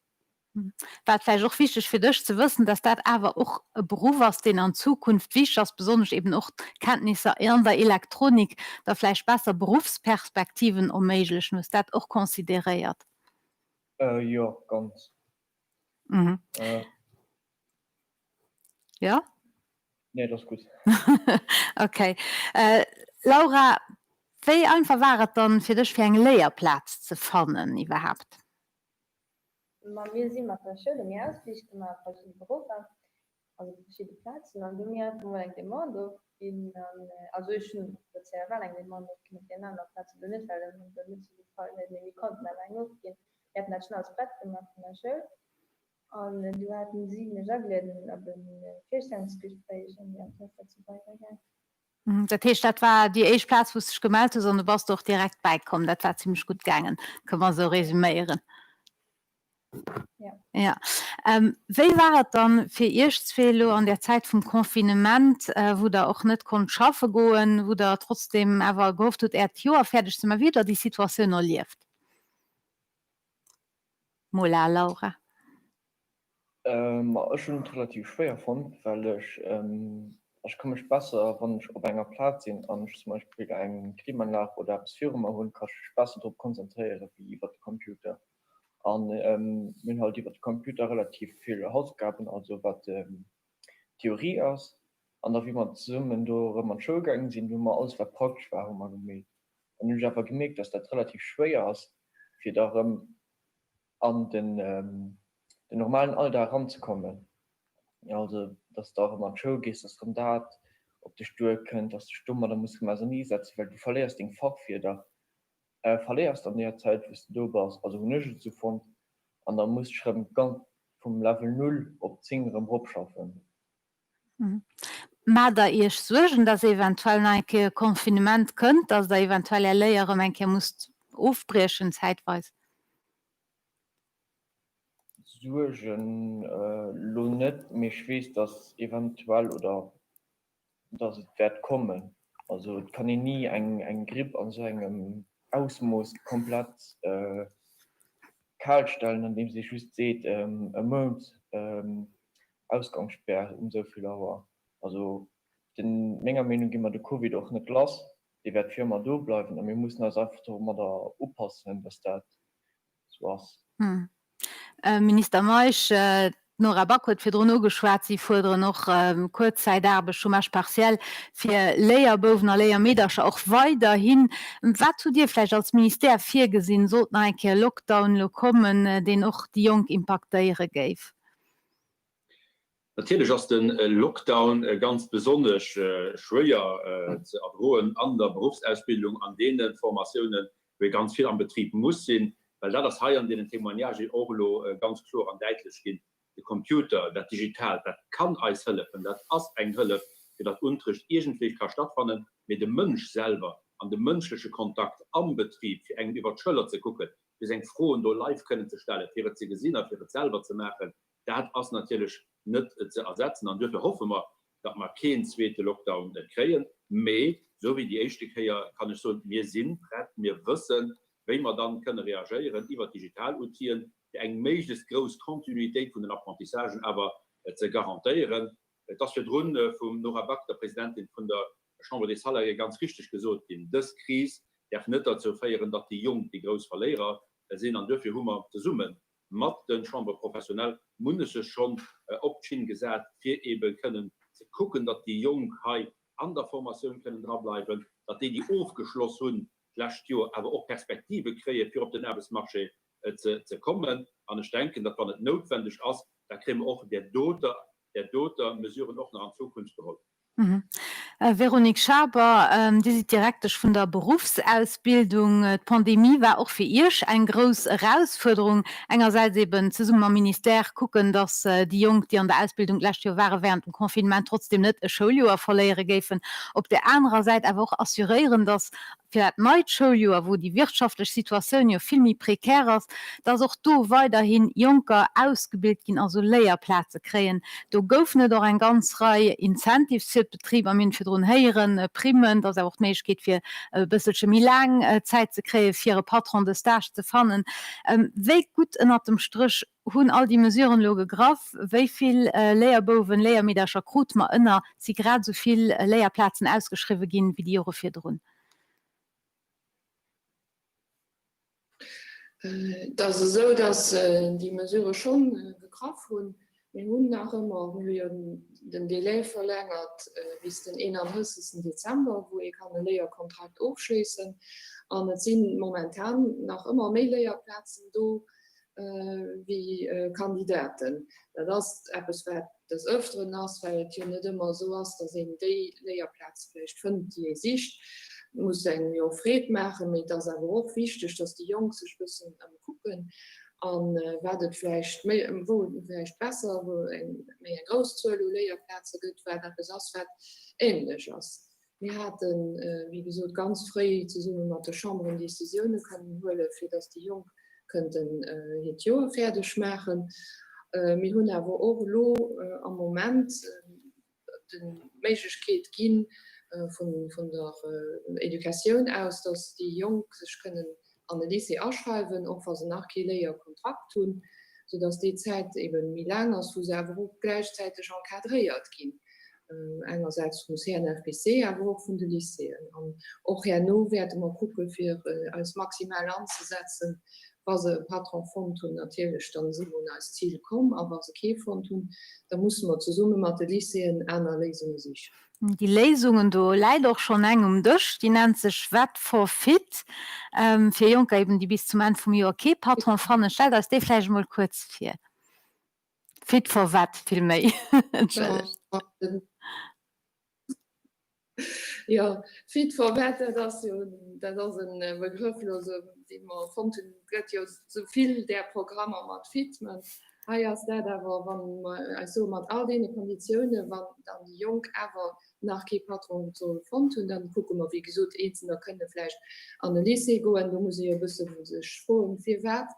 Das vielleicht auch wichtig für dich zu wissen, dass das aber auch ein Beruf ist, den in Zukunft wichtig ist, besonders eben auch Kenntnisse in der Elektronik, da vielleicht besser Berufsperspektiven ermöglichen, ist das auch konsideriert? Ja, ganz. Ja? Nee, das ist gut. Okay. Laura, wie einfach war es dann für dich für einen Lehrplatz zu finden überhaupt? Wir sind mit der Schule mir ausgerichtet, mit verschiedenen Berufen, also verschiedene Plätze. Und dann haben wir ein Demand also ich schon sehr well ein Demand mit den anderen Plätzen nicht, weil dann nicht so gefallen, wie konnten wir eigentlich gehen. Wir hatten das schon als Brett gemacht in der Schule. Und du hatten sie nicht abgelehnt, aber ein Vorstellungsgespräch und ja, das dazu beigegangen. Das heißt, das war die erste Platz, wo du dich gemeldet hast, und du warst doch direkt beigekommen. Das war ziemlich gut gegangen. Kann man so resümieren. Ja. Wie war es dann für euch zwei an der Zeit vom Konfinement, wo da auch nicht arbeiten gehen, wo da trotzdem aber gehofft hat, das Jahr fertig zu machen, wie da die Situation noch läuft? Mola, Laura. Schon relativ schwer von, weil ich kann mich besser, wenn ich auf einer Platz bin und ich zum Beispiel einen Klimaanlage oder etwas Firma holen kann, ich besser darauf konzentrieren wie über den Computer. Und wir halt über den Computer relativ viele Hausaufgaben, also was Theorie ist. Und da wie man zusammen durch man Schule gegangen sind, wo man alles was praktisch war, haben wir gemerkt. Und ich habe gemerkt, dass das relativ schwer ist, für darum an den normalen Alltag ranzukommen. Ja, also, dass du auch immer in die Schule gehst, dass du da auf die Stuhl könnt, dass du stumm oder musst du mal so nie setzen, weil du verlierst den Fach für da. Verlierst an der Zeit, bis du bist, also nicht zu finden. Und dann musst du ganz vom Level 0 auf 10 schaffen. Da ihr sorgen, dass eventuell ein Konfinement könnt, dass der eventuelle Lehrer muss aufbrechen zeitweise? Surgen lo net mir schwes das eventuell oder dass es wird kommen. Also kann ich nie ein Grip an so einem Ausmaß komplett kalt stellen, an dem sich just seht Monat Ausgangssperre so viel Dauer. Also den Menge Meinung immer der Covid auch nicht los, die wird Firma do bleiben und wir müssen also einfach mal da aufpassen, dass das was. Minister Meisch, Nora Back huet fir Drno geschwaart, sie fudre noch Kurzzeitarbe Chômage partiell fir Léier bouwener Léier Mederscher auch weiterhin. Wat du dir vielleicht als Minister fir gesinn so enke Lockdown lo kommen, den och die Jung impactéiere géif? Natürlich ist den Lockdown ganz besonders schwer zu erdrohen an der Berufsausbildung, an denen Formationen, wie ganz viel am Betrieb muss sein, weil da das hier an den Témoignage auch ganz klar und deutlich geht. Der Computer, das Digital, das kann uns helfen, das ist eine Hilfe, für das Unterricht irgendwie kann stattfinden, mit dem Mensch selber, an dem menschlichen Kontakt am Betrieb, für irgendwie über die Schüler zu gucken. Wir sind froh, und da live können zu stellen, für sie gesehen, für sie selber zu machen. Das ist natürlich nicht zu ersetzen. Und dafür hoffen wir, dass wir keinen zweiten Lockdown kriegen. Aber, so wie die erste hier, kann ich so, wir sind bereit, wir wissen, wie wir dann können reagieren, über Digital-Utieren, die eine möglichst große Kontinuität von den Apprentissagen aber zu garantieren. Das wird rund von Nora Back, der Präsidentin von der Chambre des Salariés, ganz richtig gesagt, in dieser Krise darf nicht dazu führen, dass die Jungen die großen Verlierer sind, und dafür haben wir zu summen. Mit den Chambre professionell muss es schon Option gesagt, für eben können zu gucken, dass die Jungen an der Formation können dranbleiben, dass die aufgeschlossen haben, aber auch Perspektive kriegen, für auf den Arbeitsmarkt zu kommen. Und ich denke, dass wenn es notwendig ist, da kriegen wir auch der Doter Mesuren auch noch in Zukunft geholt. Veronique Schaber, die sind direkt von der Berufsausbildung. Die Pandemie war auch für ihr eine große Herausforderung. Einerseits eben zusammen am Minister gucken, dass die Jungen, die an der Ausbildung letztes Jahr waren, während dem Konfinement trotzdem nicht ein Schuljahr verlieren dürfen. Auf der anderen Seite aber auch assurieren, dass für das neue Schuljahr, wo die wirtschaftliche Situation ja viel mehr prekär ist, dass auch da weiterhin Junker ausgebildet gehen, also Lehrplätze kriegen. Da gibt doch eine ganze Reihe Incentives für die Betriebe, am für drin heieren Primen, dass auch méich geht fir bisschen mi lang Zeit zu kriegen, für ihre Patron des Stage zu finden. Wie gut ënner dem Strich hunn all die Mesuren lo gegraf, wieviel Lehrbowen Lehrmederscher Grot ma ënner sie gerade so viel Lehrplatzen ausgeschrieben gin wie die Jahre für drin. Das ist so, dass die Mesure schon gekraft wurden. Wir haben nach immer den Delay verlängert bis den 31. Dezember, wo ich einen Lehrkontrakt aufschließen kann. Und es sind momentan noch immer mehr Lehrplätze da wie Kandidaten. Das ist etwas, das Öfteren ist, weil es ja nicht immer so ist, dass in die Lehrplätze vielleicht findet, die es ist. Muss ja Fried machen, mit das aber auch wichtig, dass die Jungs sich ein bisschen gucken und werdet vielleicht besser, wo mehr Großzahl Lehrplätze gibt, weil das ähnlich ist. Wir hatten, wie gesagt, ganz frei zusammen mit der Chambre Decisionen können holen, für dass die Jungen könnten das Jahr fertig machen. Wir haben aber auch am Moment die Möglichkeit gehen, von der Education aus, dass die Jungen sich können an der Lycée ausschreiben, auch was sie nach Kiel Kontrakt tun, sodass die Zeit eben wie lange als wo sie aber auch gleichzeitig enkadriert gehen. Einerseits vom CNFPC, aber auch von den Lyceen. Und auch ja nur werden wir gucken, für als maximal anzusetzen, was sie Patron von tun, natürlich dann sind wir als Ziel kommen, aber was sie kein von tun, da muss man zusammen mit den Lyceen analysieren sich. Die Lesungen do leider auch schon eng Dich, die nennt sich Wat for Fit für Junker eben, die bis zum Ende vom Jahr Patron fannen stell, das de vielleicht mal kurz für Fit for Wat viel mehr. Ja, Fit for Wat, das ist ein Begriff, den man von ja so viel der Programme mit Fit. Also mit all den Konditionen, wenn dann die Jungen aber nach Patron so fand und dann gucken wir, wie gesagt, da können vielleicht an der Lycée gehen, da muss ich ein bisschen sich vor und viel wert.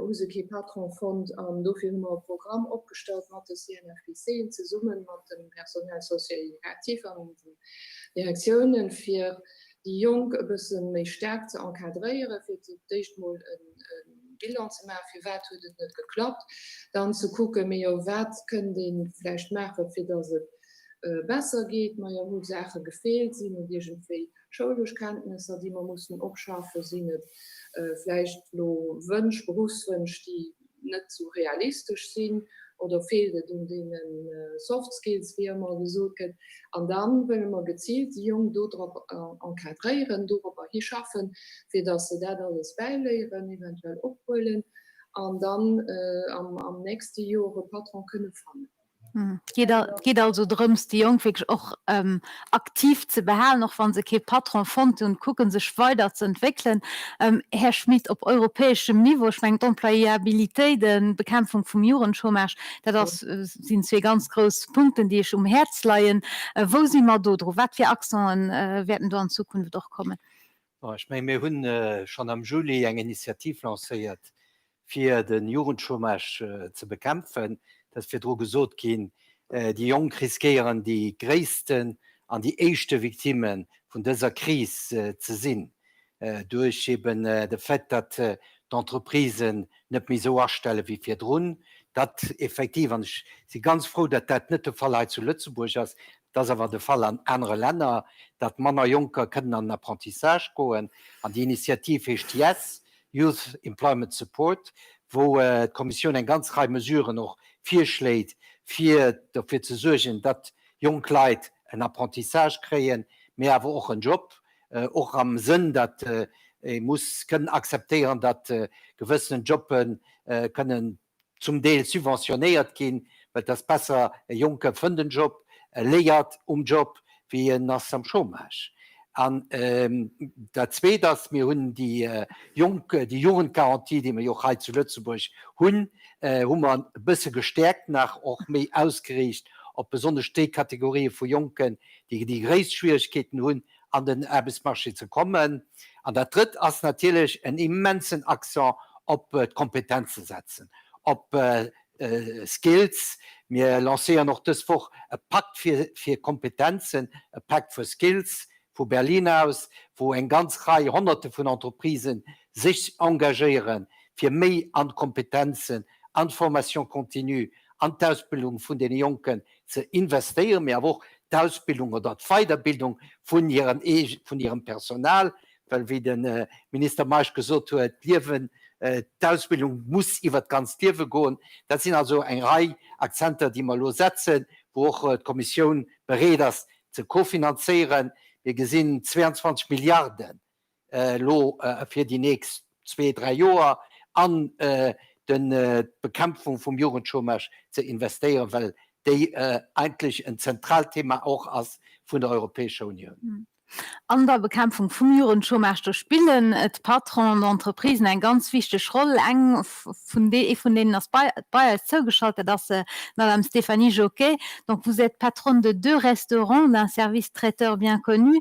Use Patronfond an dofir Programm opgestellt mat das CNFC ze summen mat dem Personal soziativ an Direktionen fir die Jung bisssen méi stärkt ze enkadréiere, fir dichtmol Bilanz fir wat huet net geklappt, dann zu gucken méi wat können den Fleisch mache fir dat se besser geht, man ja gut Sache gefehlt sind und irgendwie Schuldigkenntnisse, die man mussten abschaffen, sind vielleicht nur Wünsche, Berufswünsche, die nicht so realistisch sind oder fehlen in den Soft Skills, wie man gesagt hat. Und dann wollen wir gezielt die Jungen darauf enkadrieren, darüber hier schaffen, für dass sie das alles beilehren, eventuell abholen und dann am nächsten Jahr ein Patron können fangen. Geht also drums die Jung auch aktiv zu behalen, noch wann sie kein Patron fand und gucken sich weiter zu entwickeln. Herr Schmidt, auf europäischem Niveau schwenkt Employabilität, die Bekämpfung vom Jugendchômage, das sind zwei ganz große Punkte, die ich Herz leihen. Wo sind wir da drauf? Was für Aktionen werden da in Zukunft doch kommen? Ich meine, wir haben schon am Juli eine Initiative lanciert, für den Jugendchômage zu bekämpfen. Dass wir darüber gesagt gehen, die Jungen riskieren die größten und die ersten Viktimen von dieser Krise zu sein. Durch eben den Fakt, dass die Entreprisen nicht mehr so anstellen wie wir tun. Das effektiv, und ich bin ganz froh, dass das nicht der Fall zu Lützeburg ist. Das ist aber der Fall an anderen Ländern, dass Männer und Junge können an Apprentissage gehen. Und die Initiative ist jetzt Youth Employment Support, wo die Kommission eine ganze Reihe Mesuren noch vorschlägt, dafür zu sorgen, dass junge Leute ein Apprentissage kriegen, mehr aber auch einen Job, auch am Sinn, dass können akzeptieren, dass gewisse Jobs können zum Teil subventioniert gehen, weil das besser ein Junge für den Job lehrt Job wie ein am Chômage. Und der Zweite, dass wir die Jugendgarantie, die wir auch heute zu Lützeburg haben wir ein bisschen gestärkt, nach auch mehr ausgerichtet auf besonders die Kategorien von Jungen, die die größten Schwierigkeiten haben, an den Arbeitsmarkt zu kommen. Und der Dritte ist natürlich einen immensen Akzent auf Kompetenzen setzen, auf Skills. Wir lancieren noch das Woche ein Pakt für Kompetenzen, ein Pakt für Skills, von Berlin aus, wo eine ganze Reihe, hunderte von Entreprisen sich engagieren, für mehr an Kompetenzen, an Formation continue, an die Ausbildung von den Jungen zu investieren, aber auch die Ausbildung oder die Weiterbildung von ihrem Personal, weil wie der Minister Marsch gesagt hat, die Ausbildung muss über das ganze Leben gehen. Das sind also eine Reihe Akzente, die wir setzen, wo auch die Kommission bereit ist, zu kofinanzieren. Wir sehen 22 Milliarden für die nächsten 2-3 Jahre an die Bekämpfung vom Jugendchômage zu investieren, weil die eigentlich ein Zentralthema auch ist von der Europäischen Union. An der Bekämpfung vom Jugendchômage spielen et Patron d'Entreprisen eine ganz wichtige Rolle. Eng von denen das Bayer zugeschaltet, das Madame Stéphanie Jocquet. Donc vous êtes patronne de 2 restaurants, d'un service traiteur bien connu.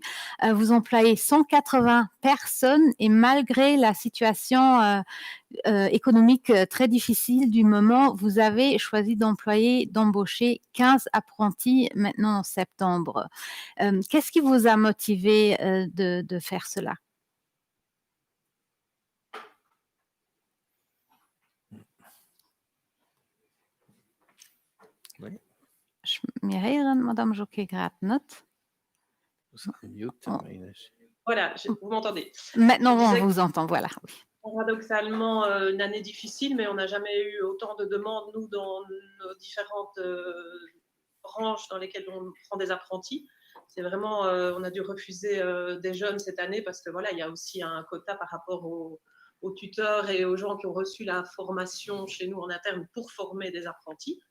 Vous employez 180 personnes et malgré la situation économique très difficile du moment, vous avez choisi d'embaucher 15 apprentis maintenant en septembre. Qu'est-ce qui vous a motivé de faire cela? Oui. Wir hören Madame Jocquet gerade nicht. Voilà, vous m'entendez. Maintenant, on vous entend, voilà. Oui. Paradoxalement, une année difficile, mais on n'a jamais eu autant de demandes, nous, dans nos différentes branches dans lesquelles on prend des apprentis. C'est vraiment, on a dû refuser des jeunes cette année parce que voilà, il y a aussi un quota par rapport aux tuteurs et aux gens qui ont reçu la formation chez nous en interne pour former des apprentis.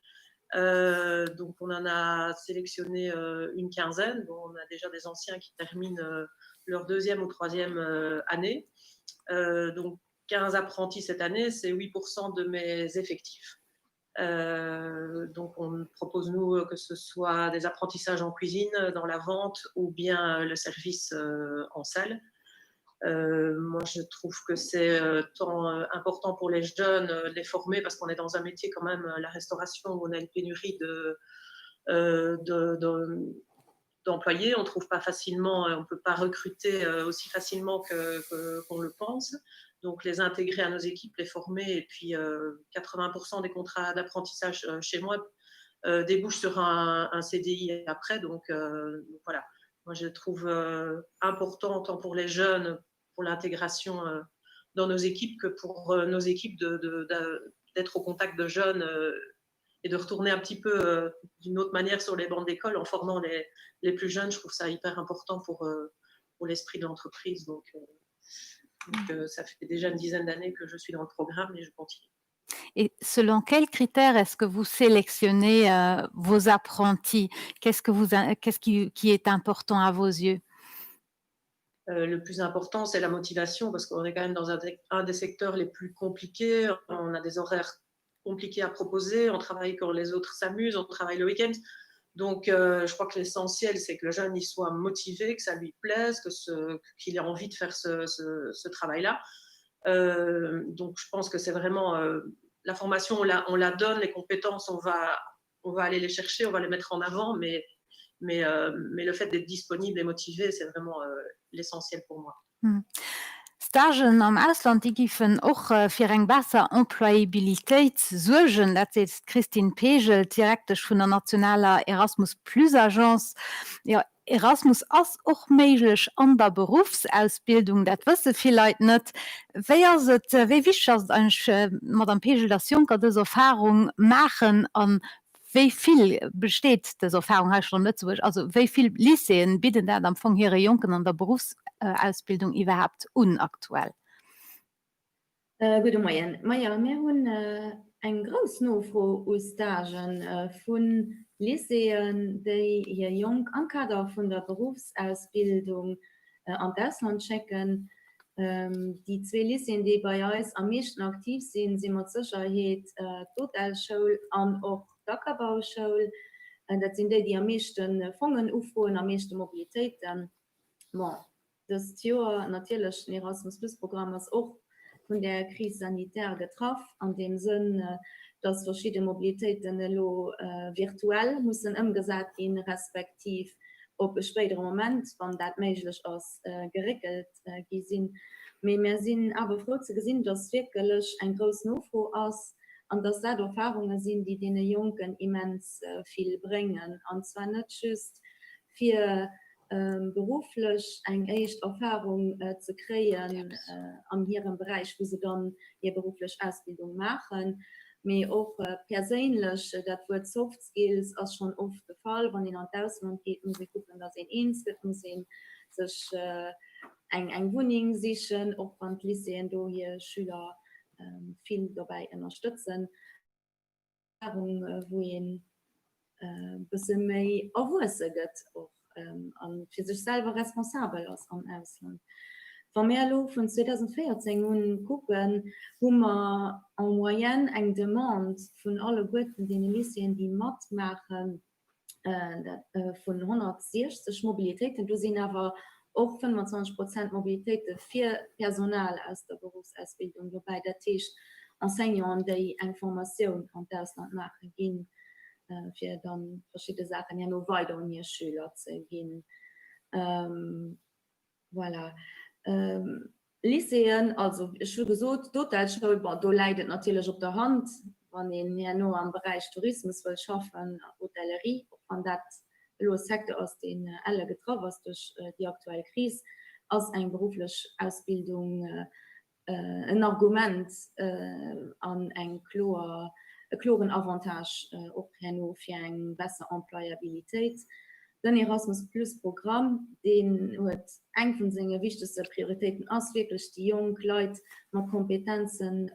Donc on en a sélectionné une quinzaine. Bon, on a déjà des anciens qui terminent leur 2e ou 3e année. Donc 15 apprentis cette année, c'est 8% de mes effectifs. Donc on propose nous que ce soit des apprentissages en cuisine, dans la vente ou bien le service en salle. Moi, je trouve que c'est tant important pour les jeunes de les former parce qu'on est dans un métier quand même, la restauration, où on a une pénurie d'employés. On ne trouve pas facilement, on ne peut pas recruter aussi facilement qu'on le pense. Donc, les intégrer à nos équipes, les former, et puis 80% des contrats d'apprentissage chez moi débouchent sur un CDI après. Donc, voilà. Moi, je trouve important, tant pour les jeunes, pour l'intégration dans nos équipes, que pour nos équipes d'être au contact de jeunes et de retourner un petit peu d'une autre manière sur les bancs d'école en formant les plus jeunes. Je trouve ça hyper important pour l'esprit de l'entreprise. Donc, ça fait déjà une dizaine d'années que je suis dans le programme et je continue. Et selon quels critères est-ce que vous sélectionnez vos apprentis? Qu'est-ce qui est important à vos yeux? Le plus important, c'est la motivation, parce qu'on est quand même dans un des secteurs les plus compliqués. On a des horaires compliqués à proposer, on travaille quand les autres s'amusent, on travaille le week-end. Donc, je crois que l'essentiel, c'est que le jeune il soit motivé, que ça lui plaise, qu'il ait envie de faire ce travail-là. Donc, je pense que c'est vraiment la formation, on la donne, les compétences, on va aller les chercher, on va les mettre en avant, mais le fait d'être disponible et motivé, c'est vraiment l'essentiel pour moi. Stagen am Ausland die gifen och fir eng besser Employabilitéit sugen, dat se Christine Pegel direktech vun der nationaler Erasmus+ Agenz. Ja, Erasmus ass och méiglech an der Berufsausbildung, dat wësse vielleicht net. Wéi wichch Madame Pegel das Junker des Erfahrung machen an wie viel besteht das Erfahrung schon nicht so, also wie viel Lyceen bieten der am Anfang ihre Jungen an der Berufsausbildung überhaupt unaktuell? Guten Morgen. Wir haben ein großes Nachfrage aus Stagen von Lyceen, die ihr Jung am Kader von der Berufsausbildung an Deutschland checken. Die zwei Lyceen, die bei uns am meisten aktiv sind, sind mit Sicherheit Totalschule und auch Dackerbauschule. Das sind die am meisten Fonds aufholen, am meisten Mobilität. Das Jahr natürlich ein Erasmus+-Programm ist auch von der Krise sanitär getroffen, in dem Sinn, dass verschiedene Mobilitäten virtuell müssen umgesetzt werden, respektive auf einen späteren Moment, wenn das möglich ist, geregelt sind. Wir sind aber froh zu sehen, dass wirklich ein großer Nachfrage ist und dass das Erfahrungen sind, die den Jungen immens viel bringen. Und zwar nicht just für beruflich eine echte Erfahrung zu kreieren an ihrem Bereich, wo sie dann ihre berufliche Ausbildung machen, aber auch persönlich, das Wort Soft Skills ist schon oft der Fall, wenn ihr an das Ausland geht, muss ich gucken, dass ihr eins wird, muss ich sich eine Wohnung sichern, auch wenn die Lyceen hier Schüler viel dabei unterstützen, wo ihr ein bisschen mehr Erwürse geht, und für sich selber responsabel ist am Ausland. Wenn wir von 2014 gucken, haben wir en moyenne eine Demande von allen guten Lyceen, die mitmachen, von 160 Mobilitäten. Du sind aber auch 25% Mobilität für Personal aus der Berufsausbildung, wobei der Tisch Enseignants, die Informationen an Ausland machen, gehen, für dann verschiedene Sachen ja noch weiter an ihre Schüler zu gehen. Voilà. Lyceen, also ich würde gesagt, Totalschule, da leidet natürlich auf der Hand, wenn ihr ja nur am Bereich Tourismus will schaffen, Hotellerie, und das Sektor aus den alle getroffen ist durch die aktuelle Krise, als eine berufliche Ausbildung ein Argument an ein klaren Avantage auch für eine bessere Employabilität. Den Erasmus+-Programm, den hat eine von seinen wichtigsten Prioritäten ist, wirklich die jungen Leute mit Kompetenzen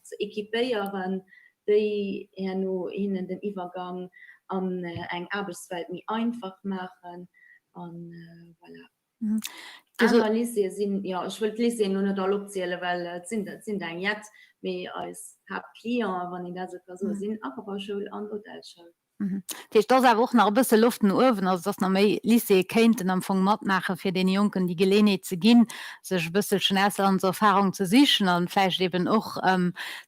zu equipieren, die ihnen den Übergang an eine Arbeitswelt mehr einfach machen. Und voilà. Andere Lyceen sind, ja, ich will die Lyceen nur nicht alle abzählen, weil sind ein jetzt, wie als Hauptklient, wenn ich das so sind, Ackerbauschule und Hotelschule. Tech das awer och nach bësse Luften wen ass dats na méi Lise kéinten am vung mat mache fir den Jonken die Gelene ze ginn sech bëssel Schnäsel an Erfahrung ze sichen an Fläich eben och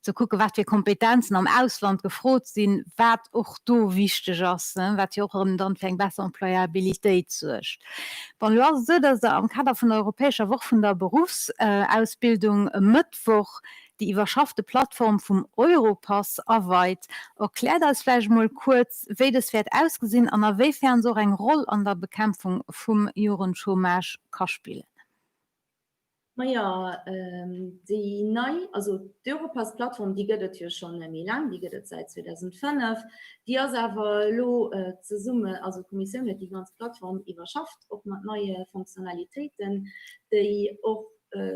ze kucke wat fir Kompetenzen am Ausland gefrot sinn wat och do wichteg ass wat Jochem dann eng besser Employabilitéit zucht. Wann lo se dat am Kader vun der Europäescher Woch vun der Berufsausbildung Mëttwoch die iwwerschaffte Plattform vum Europass aweit erklärt alsläich mal kurz wéi das werd ausgesinn an wéifern so eng Roll an der Bekämpfung vum Jurenchomage ka spielen. Ja, die neu, also die Europass-Plattform, die gibt es ja schon mé lang, die gibt es seit 2005. Die ist aber lo zur Summe, also die Kommission hat die ganze Plattform überschafft, auch mit neuen Funktionalitäten, die auch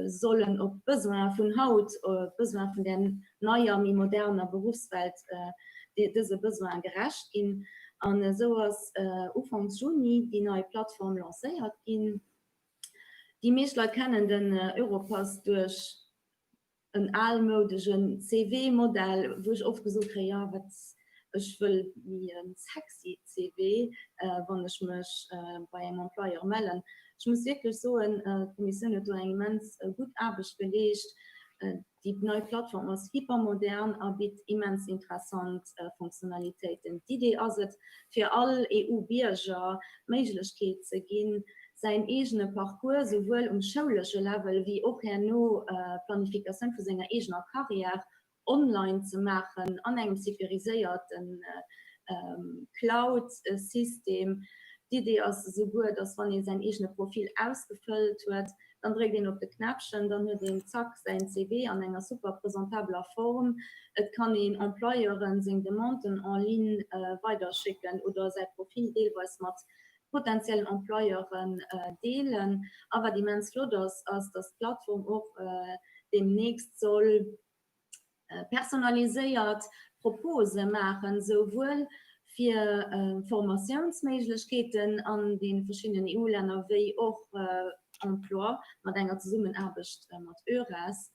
sollen op Besoin vun Haut Besoin vun den neuer mi moderner Berufswelt diese Besoin gerecht gin an sowas Ufang Juni die neue Plattform lancéiert gin. Die Meesler kennen den Europass durch een allmodischen CW-Modell, woch oft gesucht ja wat ich will wie ein sexy CW, wann ich mich bei einem Employer melden. Ich muss wirklich so eine Kommission immens gut Arbeit gelegt. Die neue Plattform ist hypermodern, aber bietet immens interessante Funktionalitäten. Die Idee ist, für alle EU-Bürger Möglichkeit zu geben, sein eigenen Parcours sowohl schulischen Level wie auch noch Planifikation für seine eigene Karriere online zu machen, an einem securisierten Cloud-System. Die Idee ist so gut, dass wenn ihr sein eigenes Profil ausgefüllt wird, dann drückt ihn auf den Knöpfchen, dann hat ihn zack sein CV an einer super präsentabler Form. Es kann ihn Employeuren seine Demanten en ligne weiterschicken oder sein Profil teilweise mit potenziellen Employeuren delen. Aber die Mensch ist, dass das Plattform auch demnächst soll personalisiert Propose machen, sowohl für Formationsmöglichkeiten an den verschiedenen EU-Ländern wie auch Emploi mit einer Zusammenarbeit mit EURES,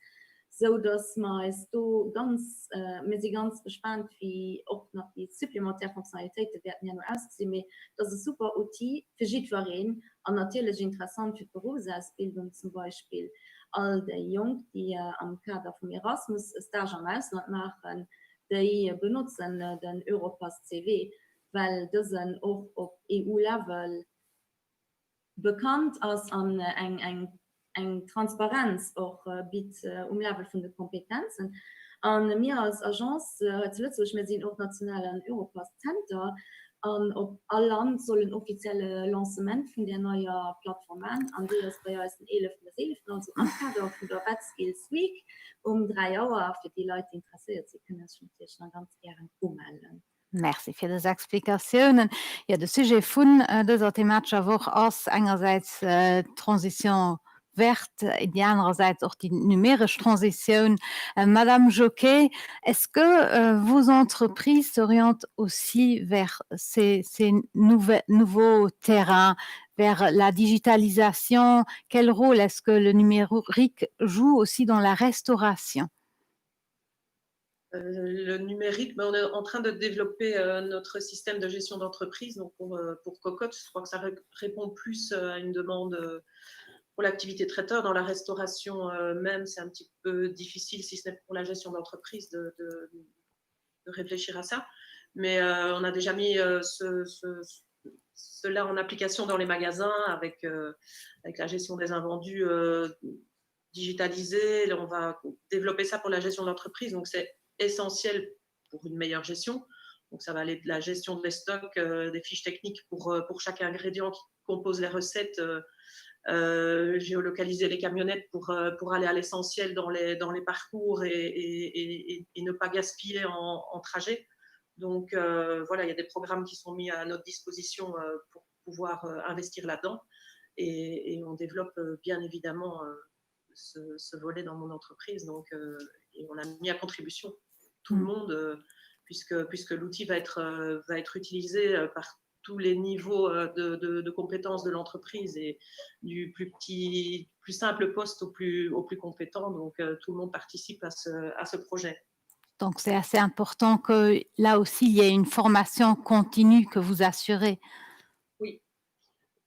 so dass wir sind ganz gespannt, wie auch noch die supplementären Funktionalitäten werden ja noch aussehen. Das ist ein super Outil für jeden und natürlich interessant für die Berufsausbildung zum Beispiel. All die Jungen, die am Kader von Erasmus Stage am Ausland machen, die benutzen den Europass CW, weil das auch auf EU-Level bekannt als an eng Transparenz auch bietet Level von den Kompetenzen. Und wir als Agence wir sind auch nationalen Europass Center. Op all Land sollen offizielle Lancement von der neuen Plattform an die ist bei uns den 11. bis 11. also am Kader von der Skills Week 3 Jahre für die Leute interessiert. Sie können es schon ganz gerne ummelden. Merci für diese Explikationen. Ja, der Sujet von dieser thematischer Woche ist einerseits Transition verte et andererseits auch die numérische transition. Madame Jocquet, est-ce que vos entreprises s'orientent aussi vers ces nouveaux terrains, vers la digitalisation? Quel rôle est-ce que le numérique joue aussi dans la restauration? Le numérique, on est en train de développer notre système de gestion d'entreprise. Donc pour Cocotte, je crois que ça répond plus à une demande pour l'activité traiteur. Dans la restauration même, c'est un petit peu difficile, si ce n'est pour la gestion d'entreprise, de réfléchir à ça. Mais on a déjà mis cela en application dans les magasins avec la gestion des invendus digitalisés. On va développer ça pour la gestion d'entreprise. Donc c'est essentiel pour une meilleure gestion. Donc ça va aller de la gestion des stocks, des fiches techniques pour chaque ingrédient qui compose les recettes, géolocaliser les camionnettes pour aller à l'essentiel dans les parcours et ne pas gaspiller en trajet. Donc voilà, il y a des programmes qui sont mis à notre disposition pour pouvoir investir là-dedans et on développe bien évidemment ce volet dans mon entreprise. Donc et on a mis à contribution tout le monde puisque l'outil va être utilisé par tous les niveaux de compétences de l'entreprise et du plus simple poste au plus compétent. Donc tout le monde participe à ce projet. Donc, c'est assez important que là aussi, il y ait une formation continue que vous assurez. Oui,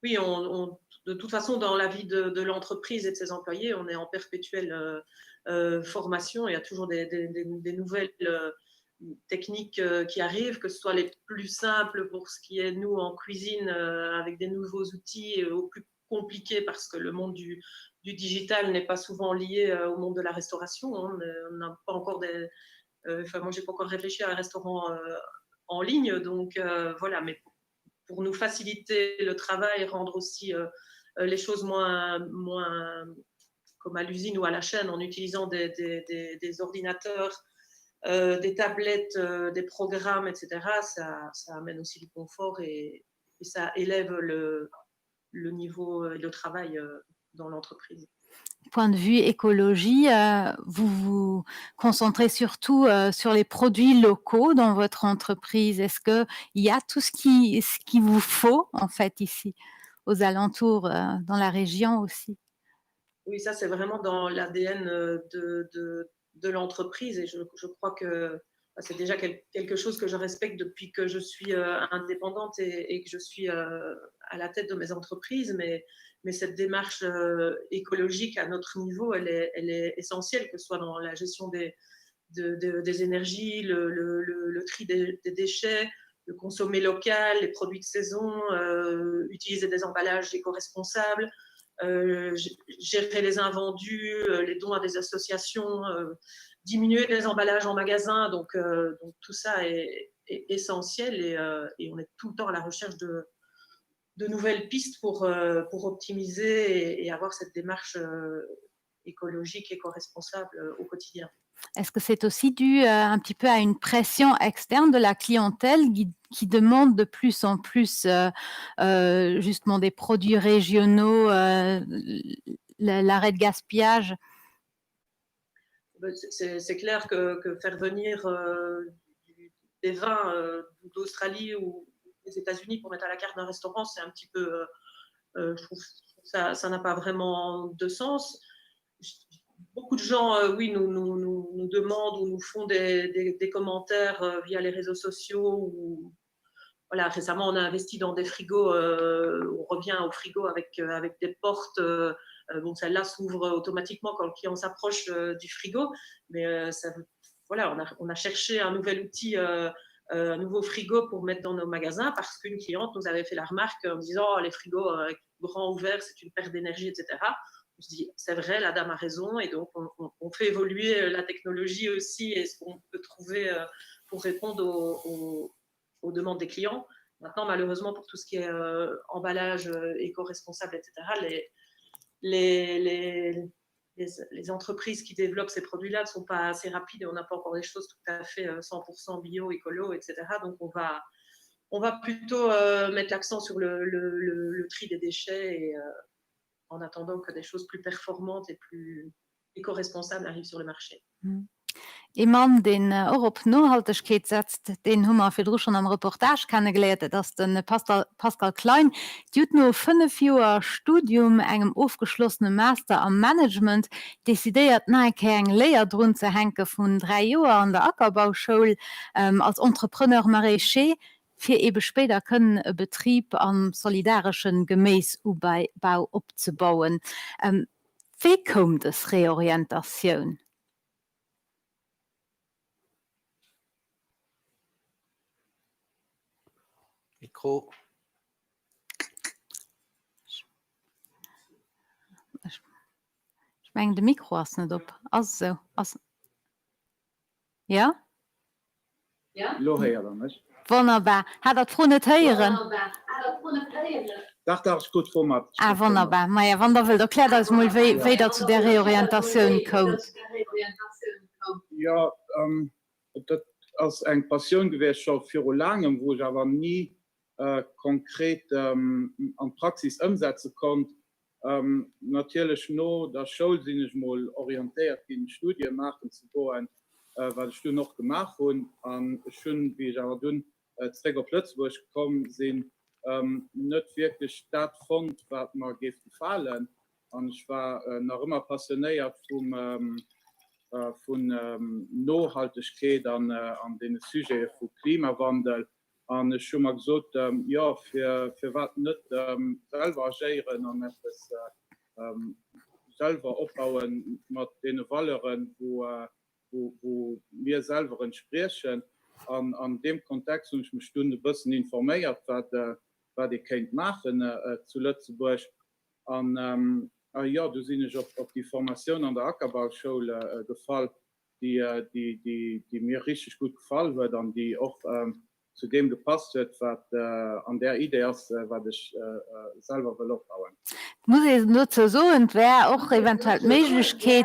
de toute façon, dans la vie de l'entreprise et de ses employés, on est en perpétuelle formation. Il y a toujours des nouvelles techniques qui arrivent, que ce soit les plus simples pour ce qui est nous en cuisine avec des nouveaux outils, aux plus compliqués parce que le monde du digital n'est pas souvent lié au monde de la restauration. Hein. On n'a pas encore moi, j'ai pas encore réfléchi à un restaurant en ligne, donc voilà. Mais pour nous faciliter le travail, rendre aussi les choses moins comme à l'usine ou à la chaîne, en utilisant des ordinateurs, des tablettes, des programmes, etc. Ça amène aussi du confort et ça élève le niveau de travail dans l'entreprise. Point de vue écologie, vous vous concentrez surtout sur les produits locaux dans votre entreprise. Est-ce qu'il y a tout ce qu'il vous faut en fait ici, aux alentours, dans la région aussi? Oui, ça c'est vraiment dans l'ADN de l'entreprise et je crois que c'est déjà quelque chose que je respecte depuis que je suis indépendante et que je suis à la tête de mes entreprises, mais cette démarche écologique à notre niveau, elle est essentielle, que ce soit dans la gestion des énergies, le tri des déchets, le consommer local, les produits de saison, utiliser des emballages éco-responsables, gérer les invendus, les dons à des associations, diminuer les emballages en magasin. Donc tout ça est essentiel et on est tout le temps à la recherche de nouvelles pistes pour optimiser et avoir cette démarche écologique, éco-responsable au quotidien. Est-ce que c'est aussi dû un petit peu à une pression externe de la clientèle qui demande de plus en plus justement des produits régionaux, l'arrêt de gaspillage? C'est clair que faire venir des vins d'Australie ou des États-Unis pour mettre à la carte d'un restaurant, c'est un petit peu, je trouve ça n'a pas vraiment de sens. Beaucoup de gens, oui, nous demandent ou nous font des commentaires via les réseaux sociaux. Ou, voilà, récemment, on a investi dans des frigos. On revient au frigo avec des portes. Bon, celle-là s'ouvre automatiquement quand le client s'approche du frigo. Mais voilà, on a cherché un nouvel outil, un nouveau frigo pour mettre dans nos magasins parce qu'une cliente nous avait fait la remarque en disant oh, les frigos avec grand ouvert, c'est une perte d'énergie, etc. On se dit, c'est vrai, la dame a raison, et donc on fait évoluer la technologie aussi et ce qu'on peut trouver pour répondre aux demandes des clients. Maintenant, malheureusement, pour tout ce qui est emballage éco-responsable, etc., les entreprises qui développent ces produits-là ne sont pas assez rapides et on n'a pas encore des choses tout à fait 100% bio, écolo, etc. Donc, on va plutôt mettre l'accent sur le tri des déchets et en attendant que des choses plus performantes et plus éco-responsables arrivent sur le marché. Jemand den auch op Nohaltegkeet setzt, den hummer fir Dr schon am Reportage kennengeleiert, dats den Pascal Klein Dut no 5 Joer Studium engem aufgeschlossene Master am Management desideiert neike eng Leierdrun ze henke vun 3 Joer an der Ackerbauchoul als Entrepreneur Maraîcher, fir ebe später können e Betrieb am solidarischen Gemäesubau opbauen. Wie kommt es Reorientation? Mikro. Ich meine, de Mikro ist nicht op. Also. Ja? Ja? Wunderbar. Hat dat froh net heieren? gut Format. Ah, wunderbar. Ma ja, wann der will erklärt als mal wéi dat zu der Reorientation kommt. Ja, dat ass eng Passioun gewécht fir langem, wo ich aber nie konkret an Praxis ëmsetze kommt. Natürlich no der Schulsinnig mal orientiert in Studie machen zu goen, weil ich noch gemacht hun an schön wie ich aber dun Träger Plötzburg gekommen sind net wirklich stattfund wat man gift gefallen an ich war noch immer passioniert von Nachhaltigkeit an den Sujet von Klimawandel. Und schon mal gesagt, ja, für was nicht selber agieren und etwas selber aufbauen mit den Valeuren, wo wir selber entsprechen. An dem Kontext und ich mich Stunde ein bisschen informiert, was ich könnt machen zu Lützeburg. Und ja, du siehst auf die Formation an der Ackerbauschule gefallen, die mir richtig gut gefallen wird und die auch zu dem gepasst wird, was an der Idee ist, was ich selber will aufbauen. Muss ich nur so und wäre auch eventuell die Möglichkeit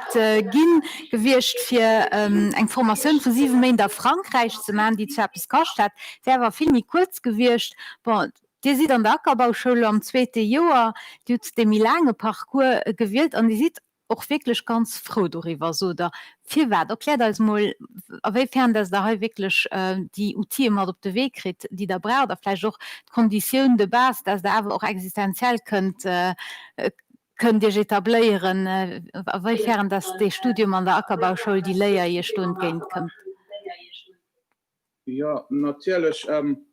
gewirrscht für eine Formation von 7 Monaten in Frankreich zu machen, die zwar etwas gekostet hat, der war viel mehr kurz gewirrscht. Bon, die sieht an der Ackerbauschule am 2. Jahr, die hat den langen Parcours gewählt und die sieht auch wirklich ganz froh darüber. So, da viel wert. Erklärt uns mal, inwiefern das da wirklich die UT immer auf den Weg kriegt, die da braucht, oder vielleicht auch die Konditionen de base, dass da aber auch existenziell könnt etablieren, inwiefern das das Studium an der Ackerbauschule die Lehrer je Stunde gehen können. Ja, natürlich. Wenn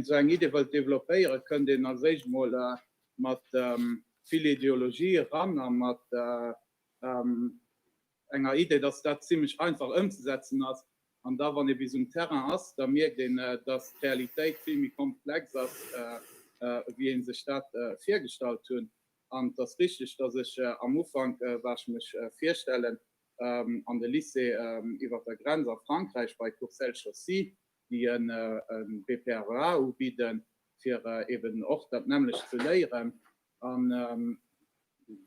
so eine Idee developieren, können den als mal mit viel Ideologie ran, mit einer Idee, dass das ziemlich einfach umzusetzen ist. Und da, wenn ihr wie so ein Terrain hast, dann merkt ihr, dass die Realität viel mehr komplex ist, wie in der Stadt vorgestellt wird. Und das ist richtig, dass ich am Anfang, was ich mich vorstellen, an der Lycée über der Grenze auf Frankreich bei Courcelles-Chaussy, die ein BPRA anbieten, für eben auch das nämlich zu lehren. Und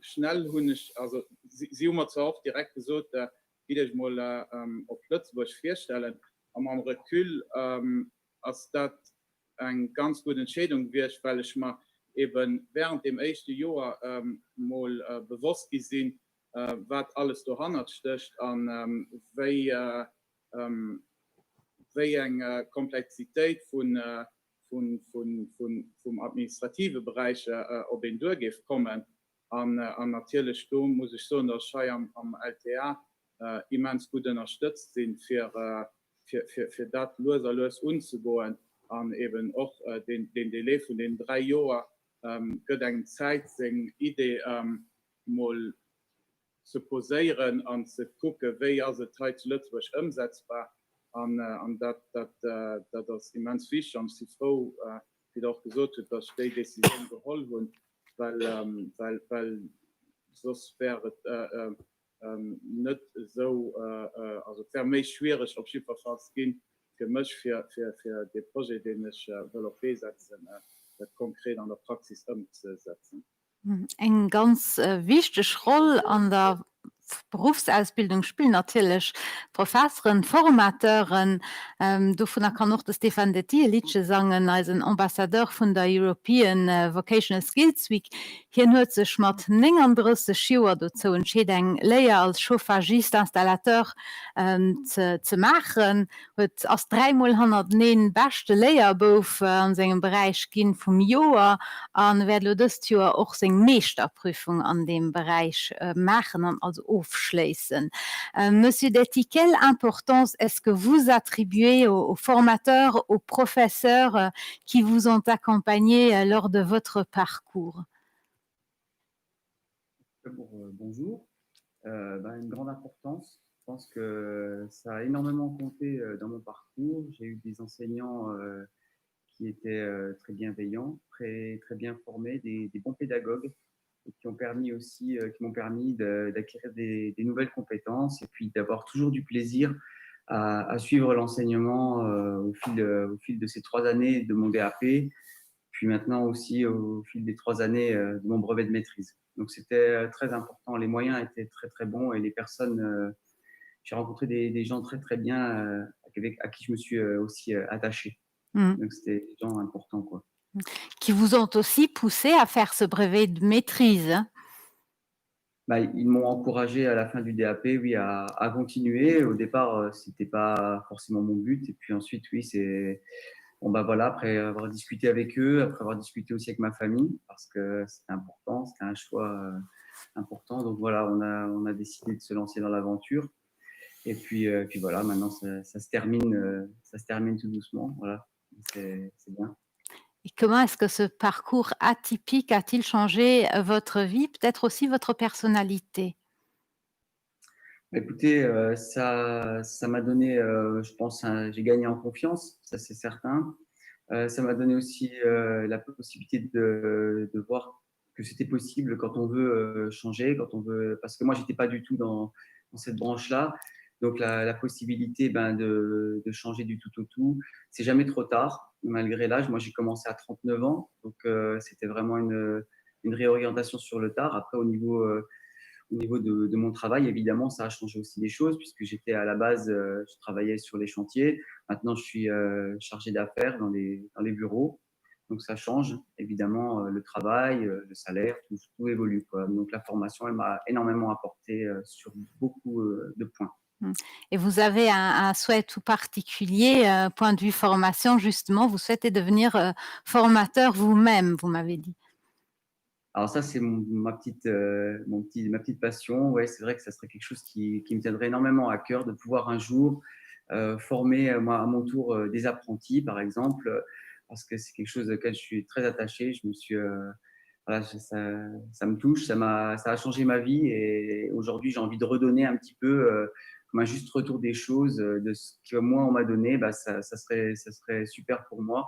schnell also sie haben zwar auch direkt gesagt, wie ich mal auf Lützeburg vorstellen, aber am Recul, als das eine ganz gute Entscheidung wird, weil ich mir eben während dem ersten Jahr mal bewusst gesehen, was alles daran steht und wie eine Komplexität vom administrativen Bereich auf den Durchgriff kommen. Und natürlich muss ich sagen, dass ich am LTA immens gut unterstützt sind, für das löserlos umzugehen und eben auch den Delay von den 3 Jahren eine Zeit, seine Idee mal zu posieren und zu gucken, wie also heute Lützburg umsetzbar. Und das ist immens wichtig und ich bin froh, wie auch gesagt wird, dass die Decision geholt wurde, weil sonst wäre nicht so, also für mich schwierig, ob ich verfasst gehen, für mich, für das Projekt, den ich will auf setzen, konkret an der Praxis umzusetzen. Eine ganz wichtige Rolle an der Berufsausbildung spielen natürlich Professoren, Formateuren. Davon kann noch der Stefan Detier Liedje sagen, als ein Ambassadeur von der European Vocational Skills Week. Hier hat sich mit 39 Jahren dazu entschieden, Lehrer als Chauffagist, Installateur zu machen. Hat als 3x109 beste Lehrerberuf in seinem Bereich gehen vom Jahr und wird das Jahr auch seine Meisterprüfung an dem Bereich machen und also aufschließen. Monsieur Detier, quelle importance est-ce que vous attribuez aux formateurs, aux professeurs qui vous ont accompagné lors de votre parcours? Bonjour. Une grande importance. Je pense que ça a énormément compté dans mon parcours. J'ai eu des enseignants qui étaient très bienveillants, très bien formés, des bons pédagogues, et qui m'ont permis d'acquérir des nouvelles compétences et puis d'avoir toujours du plaisir à suivre l'enseignement au fil de ces 3 années de mon DAP, puis maintenant aussi au fil des 3 années de mon brevet de maîtrise. Donc c'était très important, les moyens étaient très bons et les personnes, j'ai rencontré des gens très bien à qui je me suis aussi attaché. Donc c'était des gens importants, quoi. Qui vous ont aussi poussé à faire ce brevet de maîtrise. Ils m'ont encouragé à la fin du DAP, oui, à continuer. Au départ, c'était pas forcément mon but. Et puis ensuite, oui, c'est voilà, après avoir discuté avec eux, après avoir discuté aussi avec ma famille, parce que c'était important, c'était un choix important. Donc voilà, on a décidé de se lancer dans l'aventure. Et puis voilà, maintenant ça se termine tout doucement. Voilà, c'est bien. Et comment est-ce que ce parcours atypique a-t-il changé votre vie, peut-être aussi votre personnalité? Écoutez, ça m'a donné, je pense, j'ai gagné en confiance, ça c'est certain. Ça m'a donné aussi la possibilité de voir que c'était possible quand on veut changer, quand on veut. Parce que moi, j'étais pas du tout dans cette branche-là. Donc la possibilité de changer du tout au tout, c'est jamais trop tard, malgré l'âge. Moi, j'ai commencé à 39 ans, donc c'était vraiment une réorientation sur le tard. Après, au niveau de mon travail, évidemment, ça a changé aussi des choses, puisque j'étais à la base, je travaillais sur les chantiers. Maintenant, je suis chargé d'affaires dans les bureaux. Donc, ça change, évidemment, le travail, le salaire, tout évolue, quoi. Donc, la formation, elle m'a énormément apporté sur beaucoup de points. Et vous avez un souhait tout particulier, point de vue formation, justement, vous souhaitez devenir formateur vous-même, vous m'avez dit. Alors ça, c'est ma petite passion. Ouais, c'est vrai que ça serait quelque chose qui me tiendrait énormément à cœur de pouvoir un jour former moi, à mon tour des apprentis, par exemple, parce que c'est quelque chose auquel je suis très attaché. Je me suis, voilà, ça me touche, ça a changé ma vie et aujourd'hui, j'ai envie de redonner un petit peu comme un juste retour des choses, de ce que moi, on m'a donné. Ça serait super pour moi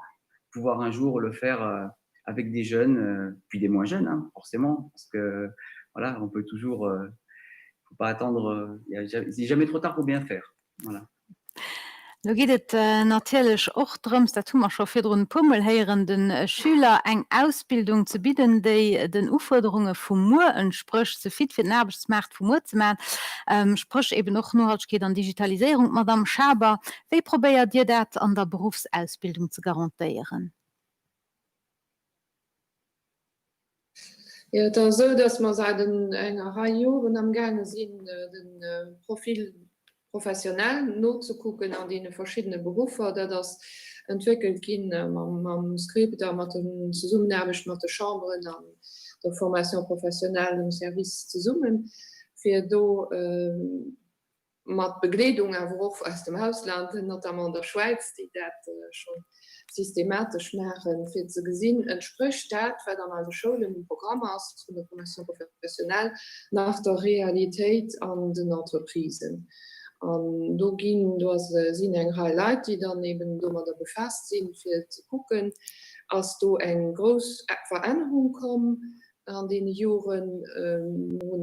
pouvoir un jour le faire avec des jeunes, puis des moins jeunes, hein, forcément, parce que voilà, on peut toujours, faut pas attendre, c'est jamais trop tard pour bien faire. Voilà. Da geht et natielech och drums, dat hummer scho fir un Pummel heieren den Schüler eng Ausbildung ze bieden, déi den Uforderunge vum Mu entsprcht ze fit fir Erbesmarkt vum Mu ze ma. Sprch eben noch Nohalkeet an Digitalisierung, Madame Schaber, wéi probéiert Dir dat an der Berufsausbildung ze garantiieren? Ja, da so, dass man seit enger Joren am Gange sinn den Profil professionell not zu gucken an die verschiedene Berufe, der das entwickelt gin am Skript mat den Summenerbecht mat de Chambren an der Formation professionell im Service zu summen, fir do mat Bekleedung awoch aus dem Hausland, notamment der Schweiz, die dat schon systematisch machen fir ze gesinn entspricht dat an also Schulen im Programm aus von der Formation professionell nach der Realität an den Entreprisen. Do ginn sinn eng Highlight, die dann eben dummer der befasst sind fir zu gucken, als du eng groß Veränderung kom an den Joren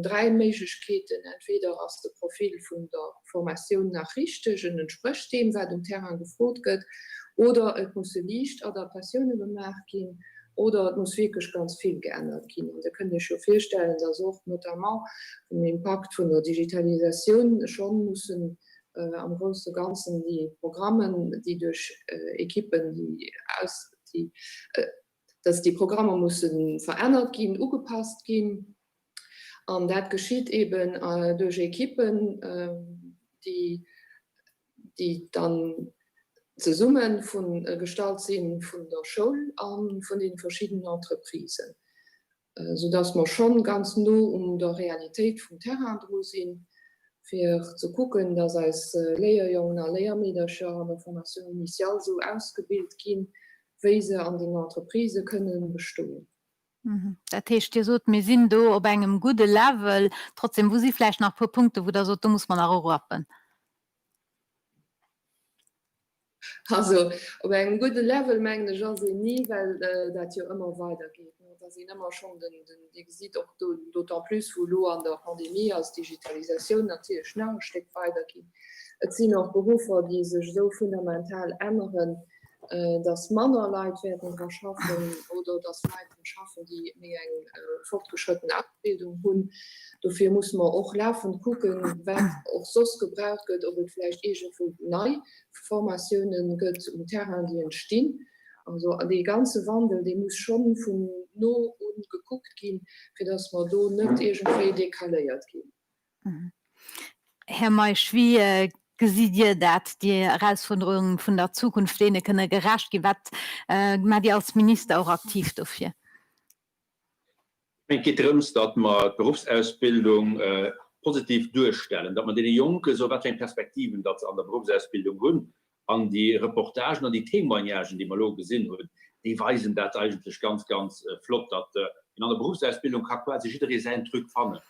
3 Meketen entweder aus dem Profil vun der Formation nach richtigen entspricht dem wer dem Terra gefrot gëtt, oder et muss liicht Adaptationune bemerk gin oder muss wirklich ganz viel geändert gin. Da könnt ihr schon feststellen, dass auch notamment den Impact von der Digitalisation schon müssen am großen ganzen die Programmen, die durch Equipen dass die Programme müssen verändert gehen, angepasst gehen. Und das geschieht eben durch Equipen, die dann zu Summen von Gestalt sind von der Schule an von den verschiedenen Entreprisen, sodass man schon ganz nur der Realität vom Terrain sind, für zu gucken, dass als Lehrjungen, Lehrmanager an der Formation initial so ausgebildet gehen, wie sie an den Entreprisen können bestehen. Dat hecht Dir sot mir sinn do op engem gute Level, trotzdem wo sie vielleicht nach paar Punkte, wo der so muss man rappen. Also op eng gute Level mengge Jean se nie, weil dat jo immer weitergeht. Da sind immer schon den sieht auch d'autant plus wo lo an der Pandemie als Digitalisation natürlich schnell steckt weitergehen. Et sind auch Berufe, die sich so fundamental ändern, dass Männer Leid werden schaffen oder das Leuten schaffen, die mir eng fortgeschrittene Abbildung hun. Dafür muss man auch laufen gucken, wenn auch sos gebraucht wird, ob es vielleicht neue Formationen gibt und Terrain, die entstehen. Also die ganze Wandel, die muss schon von no und geguckt gehen, für das man do nicht irgendwie dekaliert gehen. Herr Meisch, wie gesiet Dir dat die Herausforderungen vun der Zukunft dene kënne geracht gi wat mat Di als Minister auch aktiv dofir? Es geht darum, dass man Berufsausbildung positiv durchstellen, dass man den Jungen so welche Perspektiven dass an der Berufsausbildung haben, an die Reportagen, an die Themenmaniagen, die man lo gesehen haben, die weisen das eigentlich ganz flott, dass in einer Berufsausbildung kann quasi jeder seinen Druck fangen.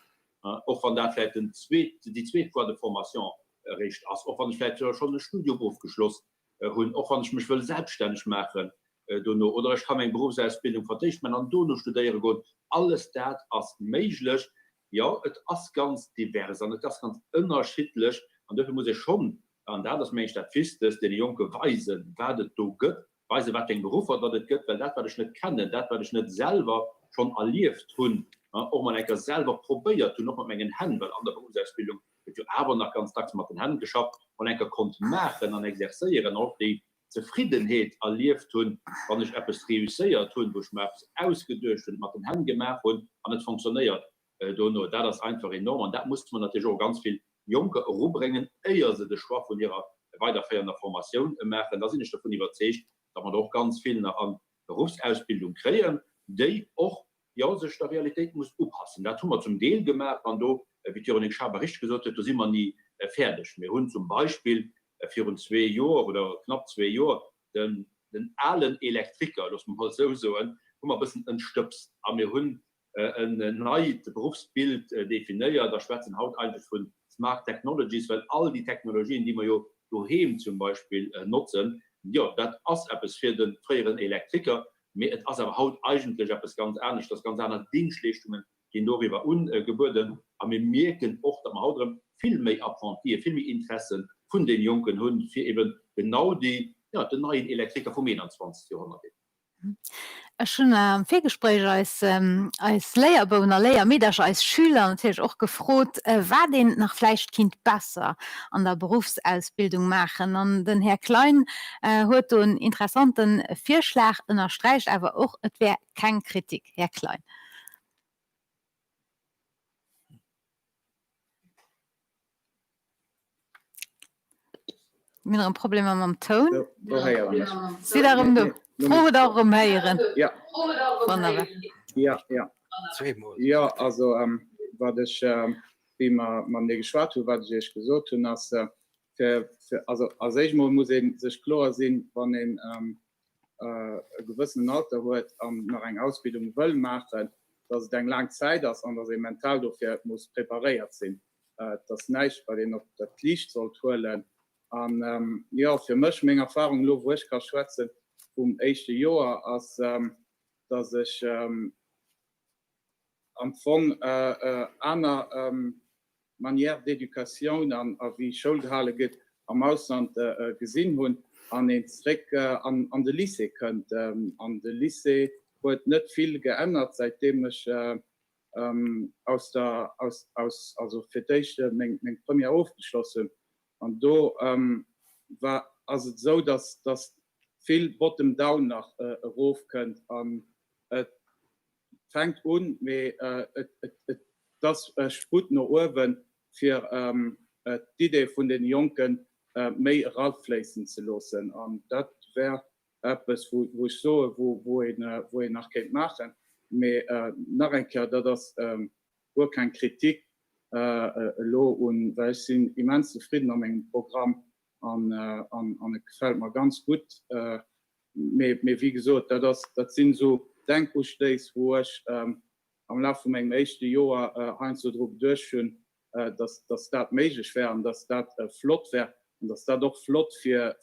Auch wenn das vielleicht die zweite Formation recht ist, auch wenn ich vielleicht schon ein Studium aufgeschlossen habe, auch wenn ich mich selbstständig machen oder ich kann meine Berufsausbildung verdichten, an Dono studieren gehen, alles das ist möglich. Ja, es ist ganz divers und es ist ganz unterschiedlich und dafür muss ich schon an das Mensch das fest ist, den Jungen weisen, was es da gibt, weisen, was den Beruf hat, was es gibt, weil das, was ich nicht kenne, das, was ich nicht selber schon erlebt habe, auch mal selber probiert und noch mit meinen Händen, weil an der Berufsausbildung wird ja aber nach ganz tags mit den Händen geschafft und ich konnte machen und exerzieren, auch die Zufriedenheit erlebt habe, wenn ich etwas reüssiert habe, wo ich mir etwas ausgedrückt und mit den Händen gemacht habe und es funktioniert. Das ist einfach enorm und da muss man natürlich auch ganz viel Junge rumbringen, eher sie den Schwach von ihrer weiterführenden Formation machen. Da sind ich davon überzeugt, dass man doch ganz viel an Berufsausbildung kreieren, die auch ja, sich der Realität muss aufpassen. Da tun wir zum Teil gemerkt, wenn du, wie Thierry Schaber richtig gesagt hat, da sind wir nie fertig. Wir haben zum Beispiel für 2 Jahre oder knapp 2 Jahre den allen Elektriker, das muss man so sagen, haben wir ein bisschen entstöpst. Aber wir haben ein neues Berufsbild definiert, der schwarzen Haut eigentlich von Smart Technologies, weil all die Technologien, die wir ja daheim zum Beispiel nutzen, ja, das ist etwas für den früheren Elektriker, es ist aber Haut eigentlich etwas ganz ähnlich, das ganz andere Dienstleistungen gehen darüber ungeboten, aber wir merken auch, dass wir Haut viel mehr Apprentice, viel mehr Interessen von den jungen Hunden für eben genau die neuen Elektriker vom 21. Jahrhundert. Schon Vigespräch als Lehrerbewohner Lehrermedischer als Schüler natürlich auch gefroht, war den nach Fleischkind besser an der Berufsausbildung machen. Und den Herr Klein hat einen interessanten Vorschlag unterstreicht, aber auch es wäre keine Kritik, Herr Klein. Wir haben ein Problem mit dem Ton. Wiederum du. Frohe darum heieren. Ja. Ja, also war das wie man nicht geschwar was ich gesagt und dass also ich muss sich klar sehen wann den gewissen Alter hat nach einer Ausbildung will machen dass es eine lange Zeit ist und dass mental dafür muss präpariert sind das nicht bei denen das Licht soll holen und ja für mich meine Erfahrung nur wo ich kann schwätzen echte Jahr als dass ich am Fond einer Manière d'éducation an wie Schulhalle geht am Ausland gesehen hun an den Zweck an der Lycée könnt an der Lycée wird nicht viel geändert seitdem ich also für Premier aufgeschlossen und do war also so dass das viel bottom down nach Ruf könnt an fängt an das sput nur oben für die Idee von den Jungen mehr rausfließen zu lassen und das wäre etwas wo ich so wo ich nach Kind machen nach ein Jahr das wo kein Kritik lo und weil ich sind immens zufrieden an meinem Programm an gefällt mir ganz gut wie gesagt das sind so Denksteaks wo ich am Laufe von meinem ersten Jahr Einzeldruck durchführen dass das möglich wäre und dass das flott wäre und dass da doch flott für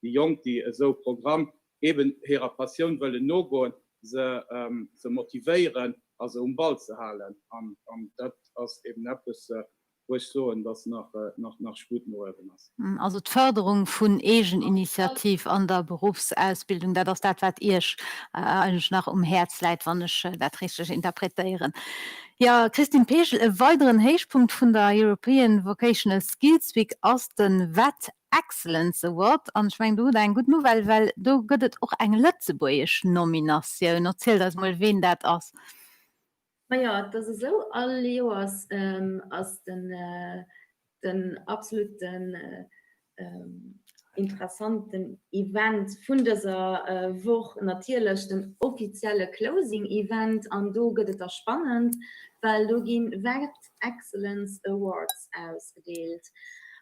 die Jungen die so Programm eben ihrer Passion wollen no gehen zu motivieren also Ball zu halten und das ist eben etwas wo ich so und das nach Sputen ist. Also die Förderung von Eigeninitiativ an der Berufsausbildung, das was ich eigentlich nach Herz leid, wenn ich das richtig interpretieren. Ja, Christine Peschel, ein weiteren Höhepunkt von der European Vocational Skills Week ist den WET Excellence Award. Und ich meine, du hast eine gute Nouvelle, weil du gibt auch eine Lützeburgische Nomination. Erzähl das mal, wen das ist. Ja, das ist so alle Jahres aus den absoluten interessanten Event von dieser Woche natürlich den offizielle Closing Event an do geht es spannend, weil du gehen Welt Excellence Awards ausgedeelt.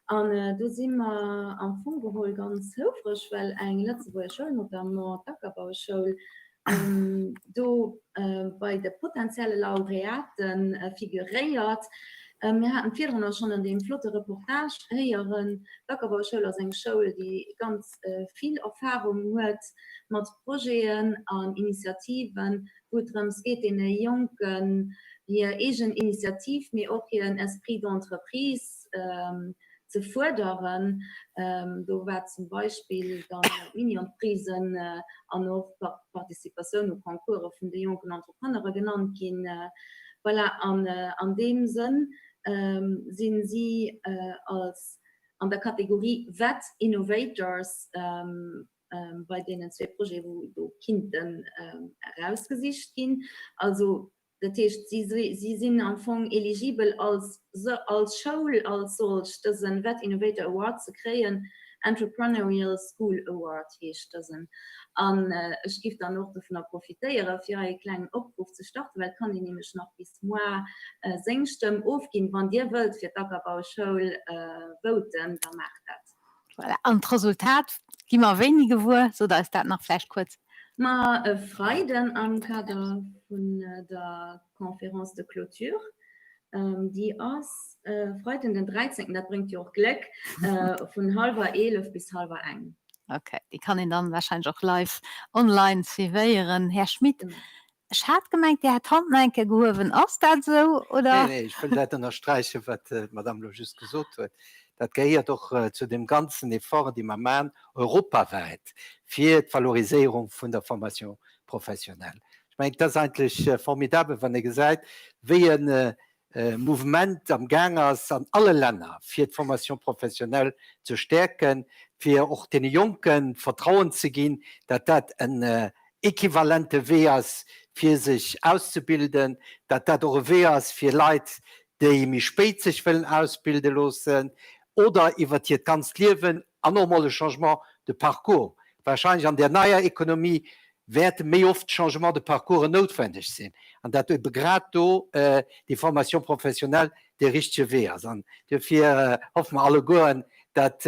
Und du sind wir am Funkgehol ganz hilfreich, weil ein letzte Woche schon noch der Dackerbauschule du bei der potenziellen Laureaten figuriert. Wir hatten vier noch schon in dem flotte Reportage hören, Dackerbauschule als eine Schule, die ganz viel Erfahrung hat mit Projekten und Initiativen, wo es geht in den jungen, hier Initiativ, mir auch hier ein Esprit d'entreprise zu fördern. Da war zum Beispiel dann Mini-Entreprisen an auch Partizipation und Konkurse von den jungen Entrepreneure genannt. Voilà, an dem Sinn sind sie an der Kategorie Vet Innovators bei denen zwei Projekte, wo Kinder herausgesicht gehen. Also das heißt, sie sind am Anfang eligibel als Schule, als solch, das ein Vet Innovator Award zu kriegen, Entrepreneurial School Award heißt das. Und es gibt dann noch davon profitieren, für einen kleinen Aufruf zu starten, weil kann die nämlich noch bis Mai Sengstem aufgehen, wenn ihr wollt für die Dackerbauschule voten, dann macht das. Voilà. Und das Resultat gibt mir wenige Wochen, so da ist das noch vielleicht kurz. Ma Freiden am Kader von der Konferenz de Clôture, die aus Freitag den 13. Das bringt ja auch Glück, von 10:30 bis 12:30. Okay, ich kann ihn dann wahrscheinlich auch live online servieren. Herr Schmidt, ich hatte gemeint, der hat Handneinke gehoben. Ist das so? Oder? Nee, ich will das unterstreichen, was Madame Logis gesagt hat. Das gehört doch zu dem ganzen Effort, die man macht, europaweit, für die Valorisierung von der Formation professionell. Ich meine, das ist eigentlich formidabel, wenn ihr gesagt, wie ein Movement am Gang ist an alle Länder, für die Formation professionell zu stärken, für auch den Jungen Vertrauen zu geben, dass das ein äquivalente Weg ist, für sich auszubilden, dass das auch ein Weg ist für Leute, die mich spät sich wollen ausbilden lassen, oder über das ganze Leben ein normales Changement de Parcours. Wahrscheinlich an der neuen Ökonomie werden mehr oft Changement de Parcours notwendig sein. Und das ist gerade die Formation professionell der richtige Weg ist. Und dafür hoffen wir alle gut, dass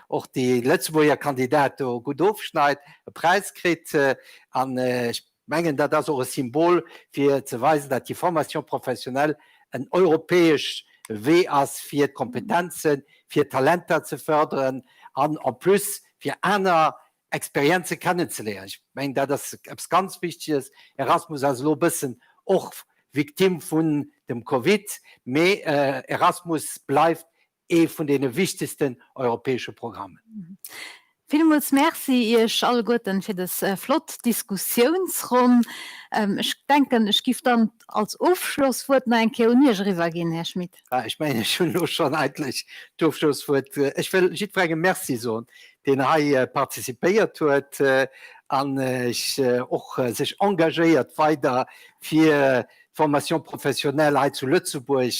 auch die letzte Kandidaten gut aufschneiden, einen Preis kriegt. Ich meine, das ist auch ein Symbol für zu weisen, dass die Formation professionell ein europäisch Weg ist für Kompetenzen, für Talente zu fördern und en plus für andere Experienzen kennenzulernen. Ich meine, das ist etwas ganz Wichtiges. Erasmus ist also ein bisschen auch Victim von dem Covid, aber Erasmus bleibt von den wichtigsten europäischen Programmen. Vielmals merci euch alle Guten für das flott Diskussionsraum. Ich denke, ich gebe dann als Aufschlusswort ein Keonier rübergehen, Herr Schmidt. Ja, ich meine, schon eigentlich die Aufschlusswort. Ich will nicht fragen, merci so, den er partizipiert hat und auch sich engagiert weiter für Formation professionell zu Lützeburg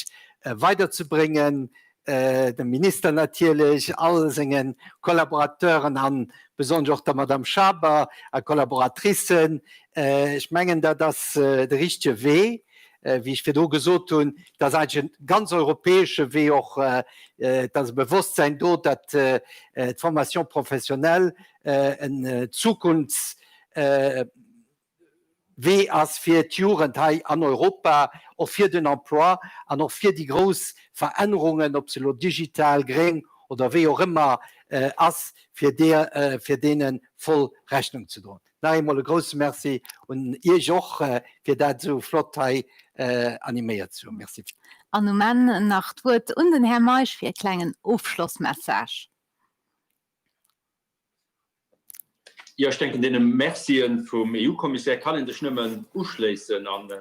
weiterzubringen. Den Minister natürlich, alle seinen Kollaborateuren an, besonders auch der Madame Schaber, Kollaboratrissen. Ich meine, das der richtige Weg, wie ich wieder gesagt habe, das ist eigentlich ein ganz europäischer Weg, auch das Bewusstsein dort, dass die Formation professionell eine Zukunft wie als für die Jugend an Europa, auch für den Emploi und auch für die großen Veränderungen, ob sie digital, grün oder wie auch immer, als für denen voll Rechnung zu tun. Noch einmal ein großes Merci und ihr auch für das so flott animiert zu. Merci. Und nun nach Wort und den Herrn Meisch für einen kleinen Aufschlussmessage. Ja, ich denke, den Mercien vom EU-Kommissar kann ich das nicht mehr ausschließen. Und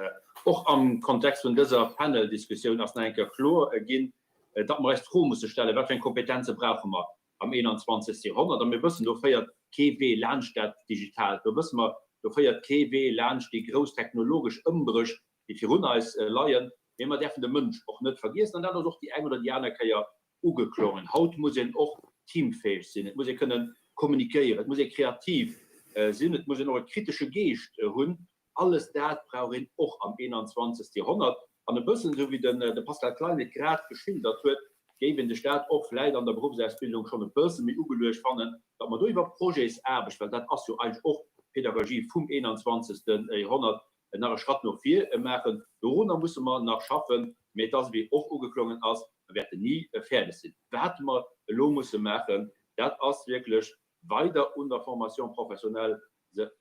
auch am Kontext von dieser Panel-Diskussion als ein klar gehen, dass man recht froh muss stellen, welche Kompetenzen brauchen wir am 21. Jahrhundert. Und wir wissen, da feiert KW Lernstadt digital. Da wissen wir, da feiert KW Lernstadt die großtechnologisch Umbrüche, die für uns leihen, wenn man den Mensch auch nicht vergisst. Und dann auch die ein oder die andere kann ja angeklungen. Haut muss ihn auch teamfähig sein, muss können kommunizieren, muss kreativ sein, muss noch kritische Geist haben. Alles das brauchen auch am 21. Jahrhundert. An ein bisschen so wie der Pascal Kleine gerade geschildert wird, geben der Staat auch vielleicht an der Berufsausbildung schon ein bisschen mit ugelöst fanden, dass man über Projekte arbeitet, weil das ist ja eigentlich auch Pädagogie vom 21. Jahrhundert nach der Stadt noch viel machen. Corona muss man noch schaffen, mit das wie auch angeklungen ist, werden nie fertig sind. Was man lo muss machen, das ist wirklich weiter unter Formation professionell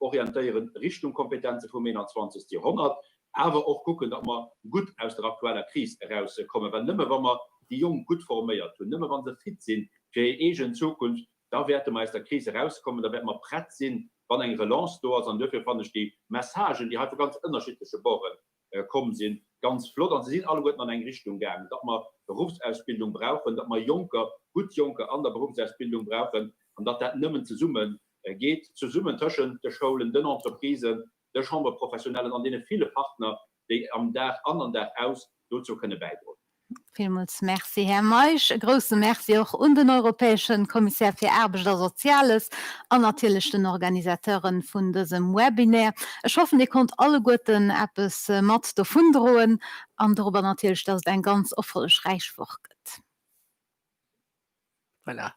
orientieren Richtung Kompetenzen vom 21. Jahrhundert, aber auch gucken, dass man gut aus der aktuellen Krise herauskommen. Weil nicht mehr, wenn man die Jungen gut formiert und nicht mehr, wenn sie fit sind für ihre Zukunft, da wird man aus der Krise rauskommen, da wird man bereit sein, wenn eine Relance da ist, und dafür fand ich die Messagen, die halt ganz unterschiedliche Wochen kommen sind, ganz flott, und sie sind alle gut in eine Richtung gegangen, dass man Berufsausbildung brauchen, dass man gut Junge an der Berufsausbildung brauchen, und dass das nicht mehr zu summen geht, zu summen zwischen den Schulen, den Entreprisen, der Chambre professionellen, an denen viele Partner, die am anderen Tag aus dazu können beitragen. Vielmals merci, Herr Meisch. Ein großes Merci auch an den Europäischen Kommissar für Arbeit und Soziales und natürlich den Organisatoren von diesem Webinar. Ich hoffe, ihr könnt alle guten etwas mit davon drohen und darüber natürlich, dass es ein ganz erfolgreiches Woche gibt. Voilà.